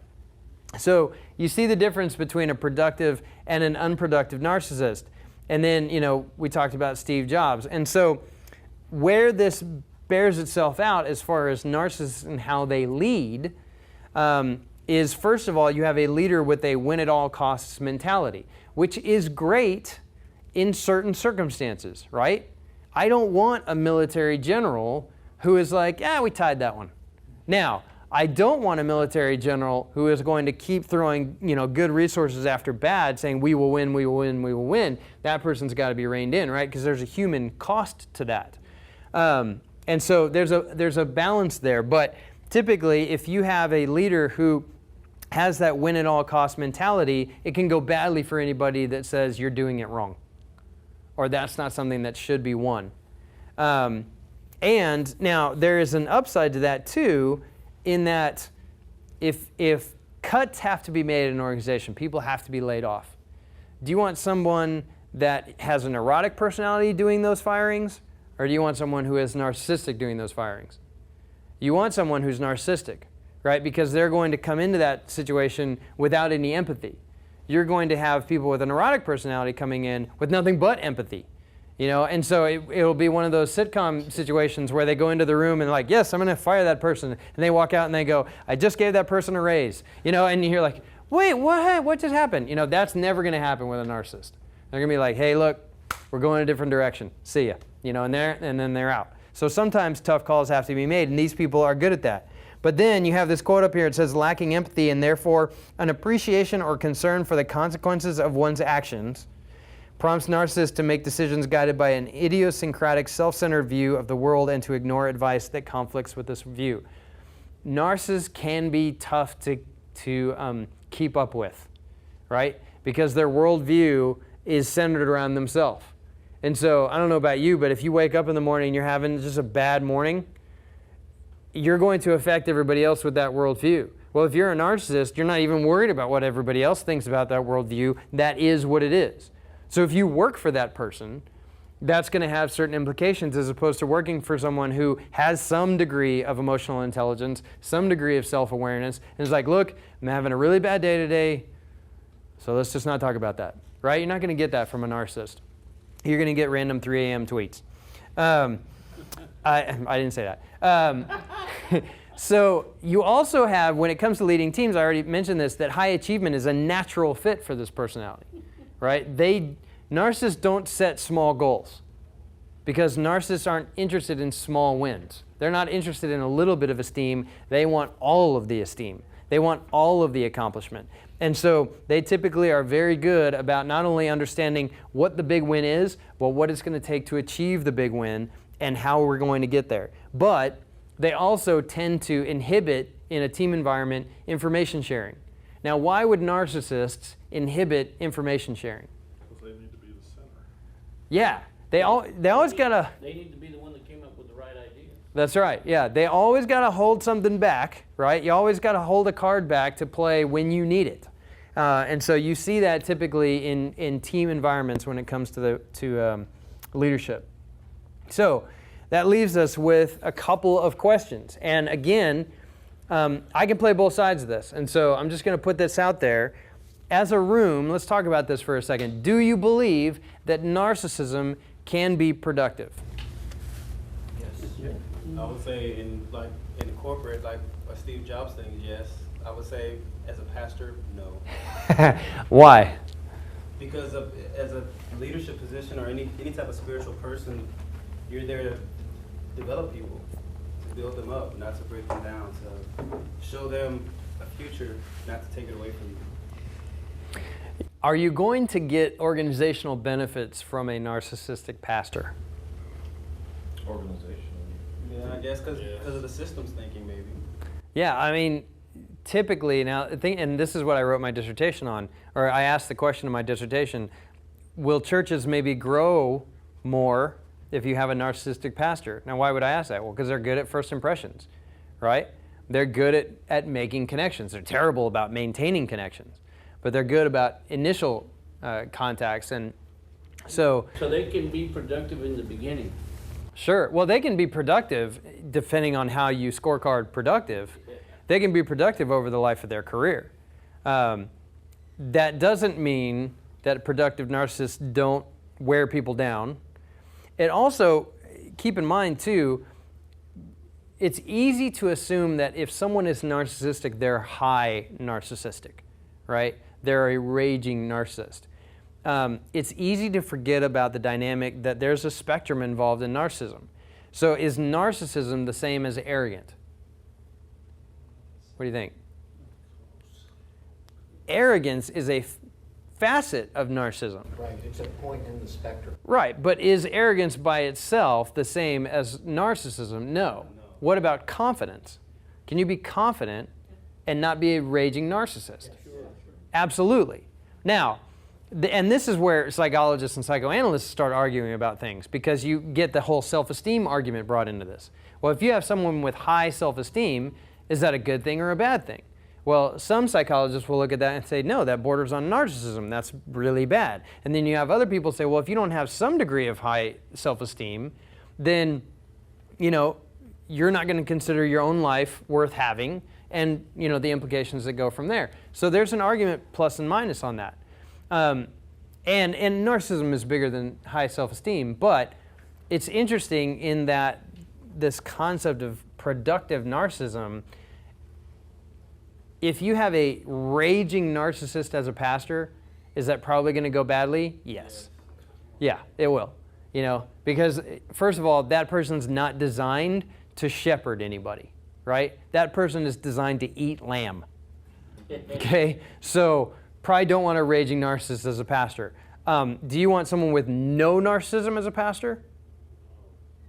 So you see the difference between a productive and an unproductive narcissist. And then, we talked about Steve Jobs. And so where this bears itself out as far as narcissists and how they lead is, first of all, you have a leader with a win-at-all-costs mentality, which is great in certain circumstances, right? I don't want a military general who is like, we tied that one. Now, I don't want a military general who is going to keep throwing, good resources after bad, saying we will win, we will win, we will win. That person's got to be reined in, right? Because there's a human cost to that. And so there's a balance there. But typically, if you have a leader who has that win-at-all-cost mentality, it can go badly for anybody that says you're doing it wrong, or that's not something that should be won. And now there is an upside to that too, in that if cuts have to be made in an organization, people have to be laid off. Do you want someone that has a neurotic personality doing those firings, or do you want someone who is narcissistic doing those firings? You want someone who's narcissistic, right? Because they're going to come into that situation without any empathy. You're going to have people with a neurotic personality coming in with nothing but empathy. And so it'll be one of those sitcom situations where they go into the room and like, yes, I'm going to fire that person. And they walk out and they go, I just gave that person a raise. And you're like, wait, what just happened? That's never going to happen with a narcissist. They're going to be like, hey, look, we're going a different direction. See ya. And then they're out. So sometimes tough calls have to be made, and these people are good at that. But then you have this quote up here. It says, lacking empathy and therefore an appreciation or concern for the consequences of one's actions prompts narcissists to make decisions guided by an idiosyncratic, self-centered view of the world and to ignore advice that conflicts with this view. Narcissists can be tough to keep up with, right? Because their worldview is centered around themselves. And so, I don't know about you, but if you wake up in the morning and you're having just a bad morning, you're going to affect everybody else with that worldview. Well, if you're a narcissist, you're not even worried about what everybody else thinks about that worldview. That is what it is. So if you work for that person, that's going to have certain implications as opposed to working for someone who has some degree of emotional intelligence, some degree of self-awareness, and is like, look, I'm having a really bad day today, so let's just not talk about that, right? You're not going to get that from a narcissist. You're going to get random 3 a.m. tweets. I didn't say that. So you also have, when it comes to leading teams, I already mentioned this, that high achievement is a natural fit for this personality, right? Narcissists don't set small goals because narcissists aren't interested in small wins. They're not interested in a little bit of esteem. They want all of the esteem. They want all of the accomplishment. And so they typically are very good about not only understanding what the big win is, but what it's going to take to achieve the big win and how we're going to get there. But they also tend to inhibit, in a team environment, information sharing. Now, why would narcissists inhibit information sharing? Because they need to be the center. Yeah, they always gotta. They need to be the one that came up with the right idea. That's right. Yeah, they always gotta hold something back, right? You always gotta hold a card back to play when you need it, and so you see that typically in team environments when it comes to leadership. So that leaves us with a couple of questions, and again, I can play both sides of this, and so I'm just going to put this out there. As a room, let's talk about this for a second. Do you believe that narcissism can be productive? Yes. I would say in corporate, like a Steve Jobs thing, yes. I would say as a pastor, no. Why? Because as a leadership position or any type of spiritual person, you're there to develop people, to build them up, not to break them down, to show them a future, not to take it away from you. Are you going to get organizational benefits from a narcissistic pastor? Organizational. Yeah, I guess because of the systems thinking, maybe. Yeah, I mean, typically, now, and this is what I wrote my dissertation on, or I asked the question in my dissertation, will churches maybe grow more if you have a narcissistic pastor. Now, why would I ask that? Well, because they're good at first impressions, right? They're good at making connections. They're terrible about maintaining connections, but they're good about initial contacts. And so they can be productive in the beginning. Sure. Well, they can be productive depending on how you scorecard productive. They can be productive over the life of their career. That doesn't mean that productive narcissists don't wear people down. It also, keep in mind too, it's easy to assume that if someone is narcissistic, they're high narcissistic, right? They're a raging narcissist. It's easy to forget about the dynamic that there's a spectrum involved in narcissism. So is narcissism the same as arrogant? What do you think? Arrogance is a facet of narcissism. Right, it's a point in the spectrum. Right, but is arrogance by itself the same as narcissism? No. What about confidence? Can you be confident and not be a raging narcissist? Absolutely. Now, and this is where psychologists and psychoanalysts start arguing about things, because you get the whole self-esteem argument brought into this. Well, if you have someone with high self-esteem, is that a good thing or a bad thing? Well, some psychologists will look at that and say, no, that borders on narcissism. That's really bad. And then you have other people say, well, if you don't have some degree of high self-esteem, then, you're not going to consider your own life worth having, and, the implications that go from there. So there's an argument plus and minus on that. And narcissism is bigger than high self-esteem, but it's interesting in that this concept of productive narcissism, if you have a raging narcissist as a pastor, is that probably going to go badly? Yes. Yeah, it will. Because first of all, that person's not designed to shepherd anybody, right? That person is designed to eat lamb. Okay? So probably don't want a raging narcissist as a pastor. Do you want someone with no narcissism as a pastor?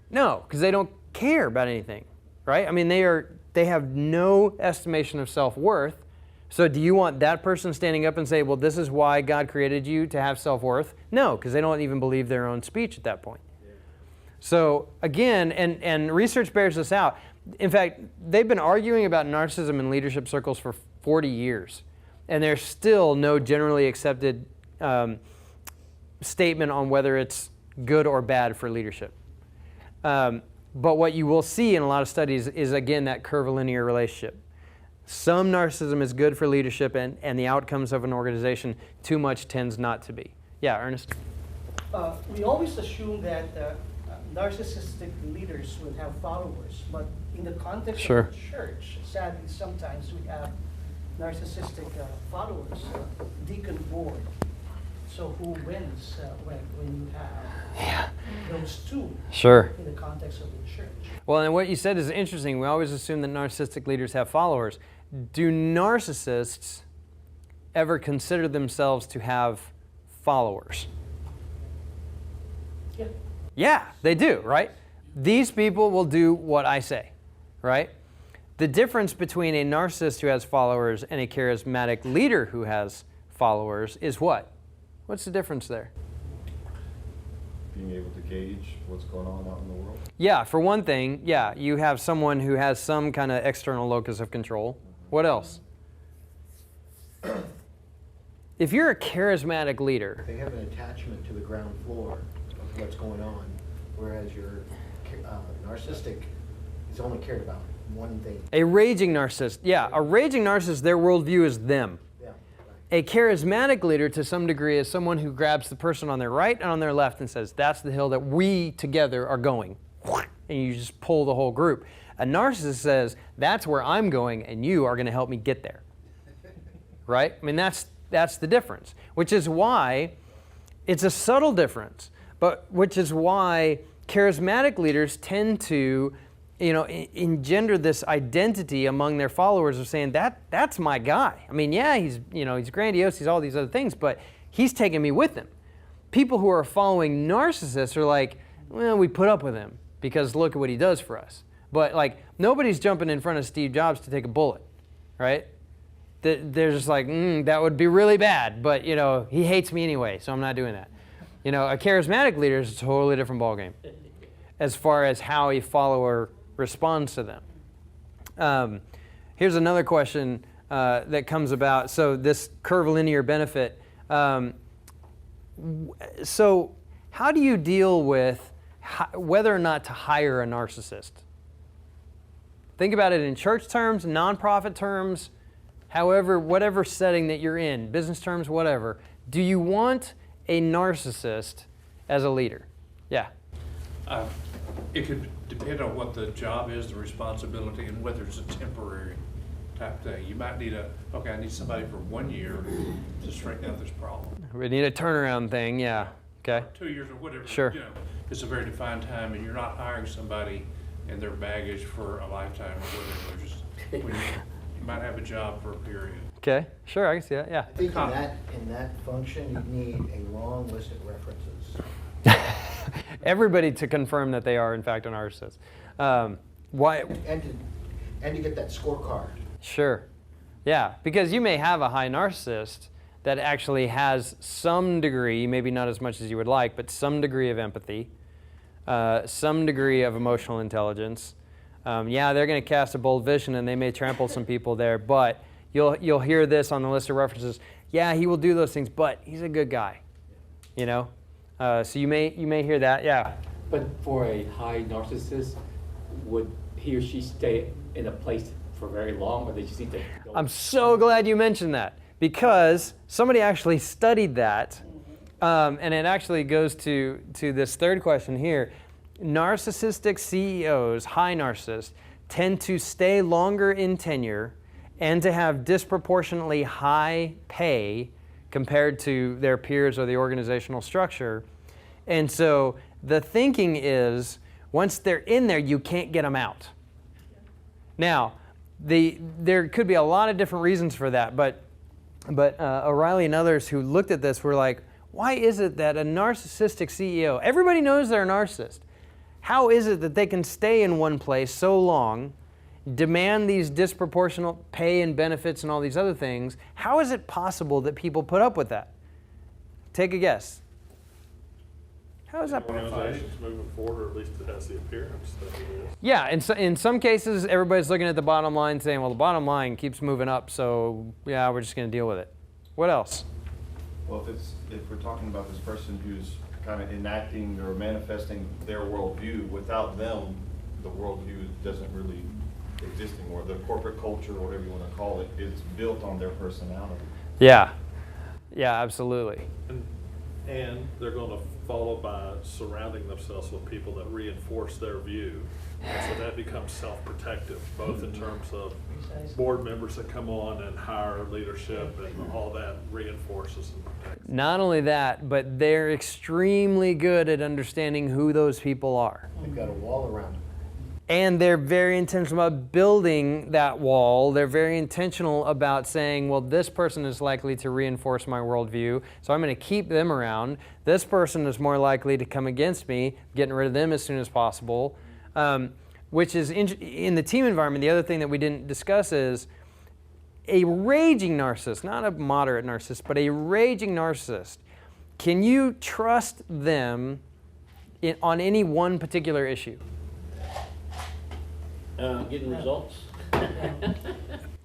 No, because they don't care about anything, right? I mean, they have no estimation of self-worth. So do you want that person standing up and say, well, this is why God created you to have self-worth? No, because they don't even believe their own speech at that point. So again, and research bears this out. In fact, they've been arguing about narcissism in leadership circles for 40 years. And there's still no generally accepted statement on whether it's good or bad for leadership. But what you will see in a lot of studies is, again, that curvilinear relationship. Some narcissism is good for leadership and the outcomes of an organization. Too much tends not to be. Yeah, Ernest? We always assume that narcissistic leaders would have followers, but in the context of the church, sadly, sometimes we have narcissistic followers, deacon board. So who wins when you have those two in the context of the church? Well, and what you said is interesting. We always assume that narcissistic leaders have followers. Do narcissists ever consider themselves to have followers? Yeah. Yeah, they do, right? These people will do what I say, right? The difference between a narcissist who has followers and a charismatic leader who has followers is what? What's the difference there? Being able to gauge what's going on out in the world. Yeah, for one thing, you have someone who has some kind of external locus of control. What else? If you're a charismatic leader, They have an attachment to the ground floor of what's going on, whereas your narcissistic is only cared about one thing. a raging narcissist, a raging narcissist, their worldview is them. Yeah, right. A charismatic leader, to some degree, is someone who grabs the person on their right and on their left and says, that's the hill that we together are going. And you just pull the whole group. A narcissist says, that's where I'm going, and you are going to help me get there. Right? I mean, that's the difference, which is why it's a subtle difference, but which is why charismatic leaders tend to engender this identity among their followers of saying, that's my guy. I mean, he's grandiose, he's all these other things, but he's taking me with him. People who are following narcissists are like, well, we put up with him because look at what he does for us. But like, nobody's jumping in front of Steve Jobs to take a bullet, right? They're just like, that would be really bad, but he hates me anyway, so I'm not doing that. A charismatic leader is a totally different ballgame. as far as how a follower responds to them. Here's another question that comes about. So this curvilinear benefit. So how do you deal with whether or not to hire a narcissist? Think about it in church terms, nonprofit terms, however, whatever setting that you're in, business terms, whatever. Do you want a narcissist as a leader? Yeah. It could depend on what the job is, the responsibility, and whether it's a temporary type thing. You might need I need somebody for 1 year to straighten out this problem. We need a turnaround thing, yeah. Okay. 2 years or whatever. Sure. You know, it's a very defined time, and you're not hiring somebody and their baggage for a lifetime or whatever. They're just, you might have a job for a period. Okay, sure, I can see that, yeah. I think in that function, you need a long list of references. Everybody to confirm that they are, in fact, a narcissist. Why? And to get that scorecard. Sure. Yeah, because you may have a high narcissist that actually has some degree, maybe not as much as you would like, but some degree of empathy, some degree of emotional intelligence. Yeah, they're going to cast a bold vision and they may trample some people there, but you'll hear this on the list of references. Yeah, he will do those things, but he's a good guy. You know? So you may hear that, yeah. But for a high narcissist, would he or she stay in a place for very long, or they just need to go? I'm so glad you mentioned that, because somebody actually studied that, and it actually goes to this third question here. Narcissistic CEOs, high narcissists, tend to stay longer in tenure and to have disproportionately high pay compared to their peers or the organizational structure. And so the thinking is, once they're in there, you can't get them out. Now, there could be a lot of different reasons for that, but O'Reilly and others who looked at this were like, why is it that a narcissistic CEO, everybody knows they're a narcissist, how is it that they can stay in one place so long, demand these disproportionate pay and benefits and all these other things? How is it possible that people put up with that? Take a guess. How is that? Organization's moving forward, or at least it has the appearance that it is. Yeah, in some cases, everybody's looking at the bottom line saying, well, the bottom line keeps moving up, so yeah, we're just going to deal with it. What else? Well, if we're talking about this person who's kind of enacting or manifesting their worldview, without them, the worldview doesn't really exist anymore. The corporate culture, or whatever you want to call it, is built on their personality. Yeah. Yeah, absolutely. And they're going to follow by surrounding themselves with people that reinforce their view. And so that becomes self-protective, both in terms of board members that come on and hire leadership, and all that reinforces and protects. Not only that, but they're extremely good at understanding who those people are. They've got a wall around them. And they're very intentional about building that wall. They're very intentional about saying, well, this person is likely to reinforce my worldview, so I'm going to keep them around. This person is more likely to come against me, getting rid of them as soon as possible. Which is, in the team environment, the other thing that we didn't discuss is a raging narcissist, not a moderate narcissist, but a raging narcissist. Can you trust them on any one particular issue? Getting results?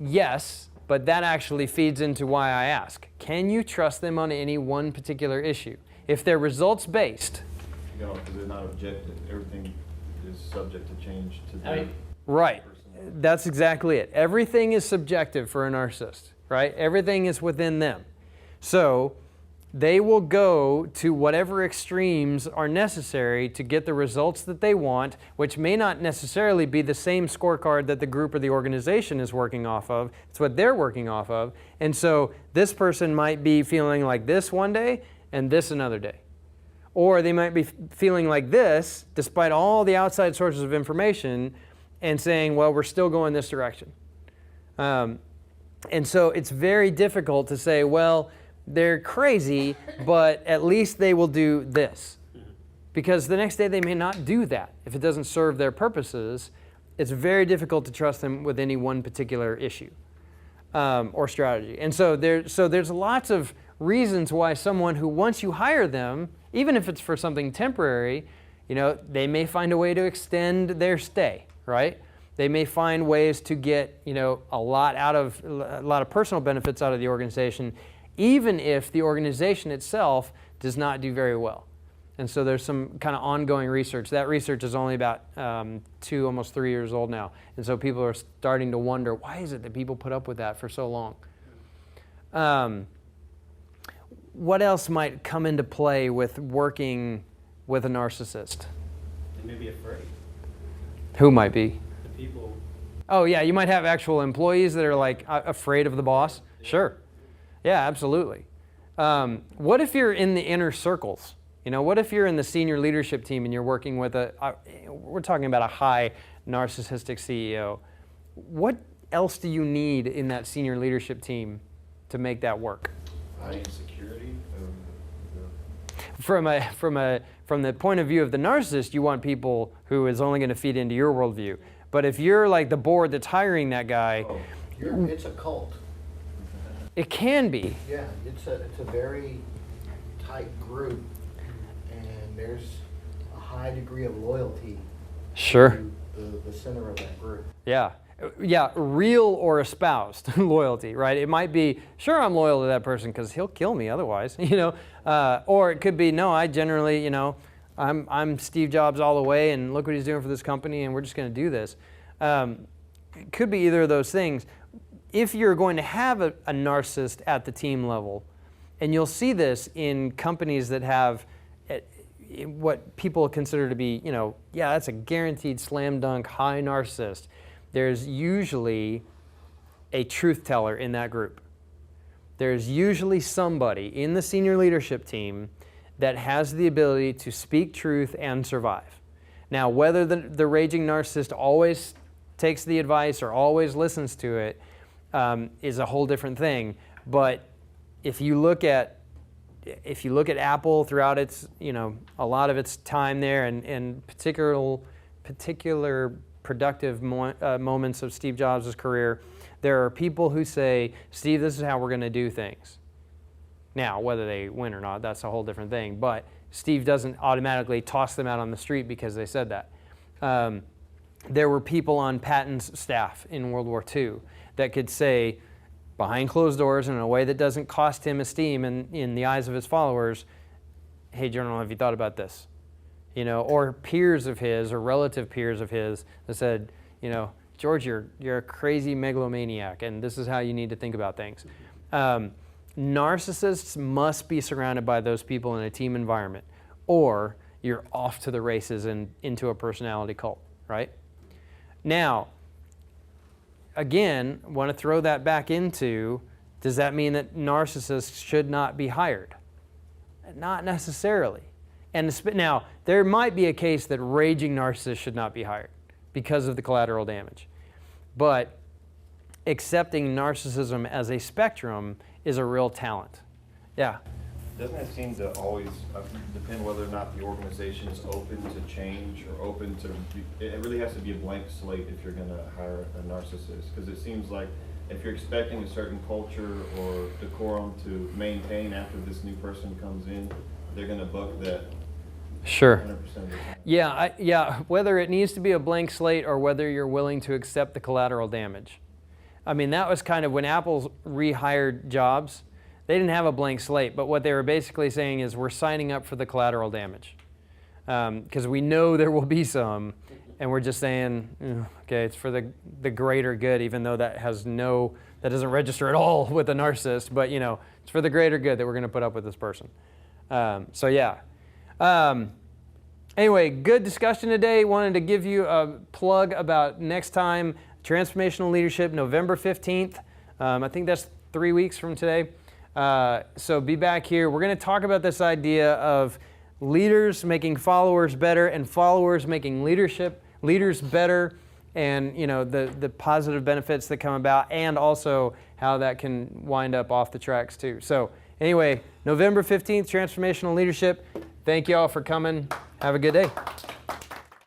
Yes, but that actually feeds into why I ask. Can you trust them on any one particular issue? If they're results-based. You know, because they're not objective. Everything is subject to change to them. Right. That's exactly it. Everything is subjective for a narcissist, right? Everything is within them. So they will go to whatever extremes are necessary to get the results that they want, which may not necessarily be the same scorecard that the group or the organization is working off of. It's what they're working off of. And so this person might be feeling like this one day and this another day. Or they might be feeling like this despite all the outside sources of information and saying, well, we're still going this direction. And so it's very difficult to say, well, they're crazy, but at least they will do this. Because the next day they may not do that. If it doesn't serve their purposes, it's very difficult to trust them with any one particular issue or strategy. And so there's lots of reasons why someone who, once you hire them, even if it's for something temporary, they may find a way to extend their stay, right? They may find ways to get, a lot of personal benefits out of the organization, even if the organization itself does not do very well. And so there's some kind of ongoing research. That research is only about 2, almost 3 years old now. And so people are starting to wonder, why is it that people put up with that for so long? What else might come into play with working with a narcissist? They may be afraid. Who might be? The people. Oh, yeah, you might have actual employees that are like afraid of the boss. Sure. Yeah, absolutely. What if you're in the inner circles? What if you're in the senior leadership team and you're working with we're talking about a high narcissistic CEO. What else do you need in that senior leadership team to make that work? Insecurity. From the point of view of the narcissist, you want people who is only going to feed into your worldview. But if you're like the board that's hiring that guy, It's a cult. it can be. Yeah, it's a very tight group, and there's a high degree of loyalty. Sure. To the center of that group. Yeah. Yeah, real or espoused loyalty, right? It might be, sure, I'm loyal to that person because he'll kill me otherwise, or it could be, no, I generally, I'm Steve Jobs all the way, and look what he's doing for this company, and we're just going to do this. It could be either of those things. If you're going to have a narcissist at the team level, and you'll see this in companies that have what people consider to be, that's a guaranteed slam dunk high narcissist. There's usually a truth teller in that group. There's usually somebody in the senior leadership team that has the ability to speak truth and survive. Now, whether the raging narcissist always takes the advice or always listens to it is a whole different thing. But if you look at Apple throughout its, a lot of its time there, and particular productive moments of Steve Jobs' career, there are people who say, Steve, this is how we're going to do things. Now, whether they win or not, that's a whole different thing. But Steve doesn't automatically toss them out on the street because they said that. There were people on Patton's staff in World War II that could say, behind closed doors in a way that doesn't cost him esteem in the eyes of his followers, hey, General, have you thought about this? Or peers of his or relative peers of his that said, George, you're a crazy megalomaniac, and this is how you need to think about things. Narcissists must be surrounded by those people in a team environment, or you're off to the races and into a personality cult, right? Now, again, want to throw that back into, does that mean that narcissists should not be hired? Not necessarily. And now, there might be a case that raging narcissists should not be hired because of the collateral damage. But accepting narcissism as a spectrum is a real talent. Yeah? Doesn't it seem to always depend whether or not the organization is open to change or open to, it really has to be a blank slate if you're going to hire a narcissist, because it seems like if you're expecting a certain culture or decorum to maintain after this new person comes in, they're going to buck that. Sure. 100% of the time. Yeah, whether it needs to be a blank slate or whether you're willing to accept the collateral damage. I mean, that was kind of when Apple's rehired Jobs. They didn't have a blank slate, but what they were basically saying is we're signing up for the collateral damage because we know there will be some, and we're just saying, okay, it's for the greater good, even though that doesn't register at all with a narcissist, but it's for the greater good that we're going to put up with this person. So yeah. Anyway, good discussion today. Wanted to give you a plug about next time, Transformational Leadership, November 15th. I think that's 3 weeks from today. So be back here. We're going to talk about this idea of leaders making followers better and followers making leaders better, and the positive benefits that come about, and also how that can wind up off the tracks too. So anyway, November 15th, Transformational Leadership. Thank you all for coming. Have a good day.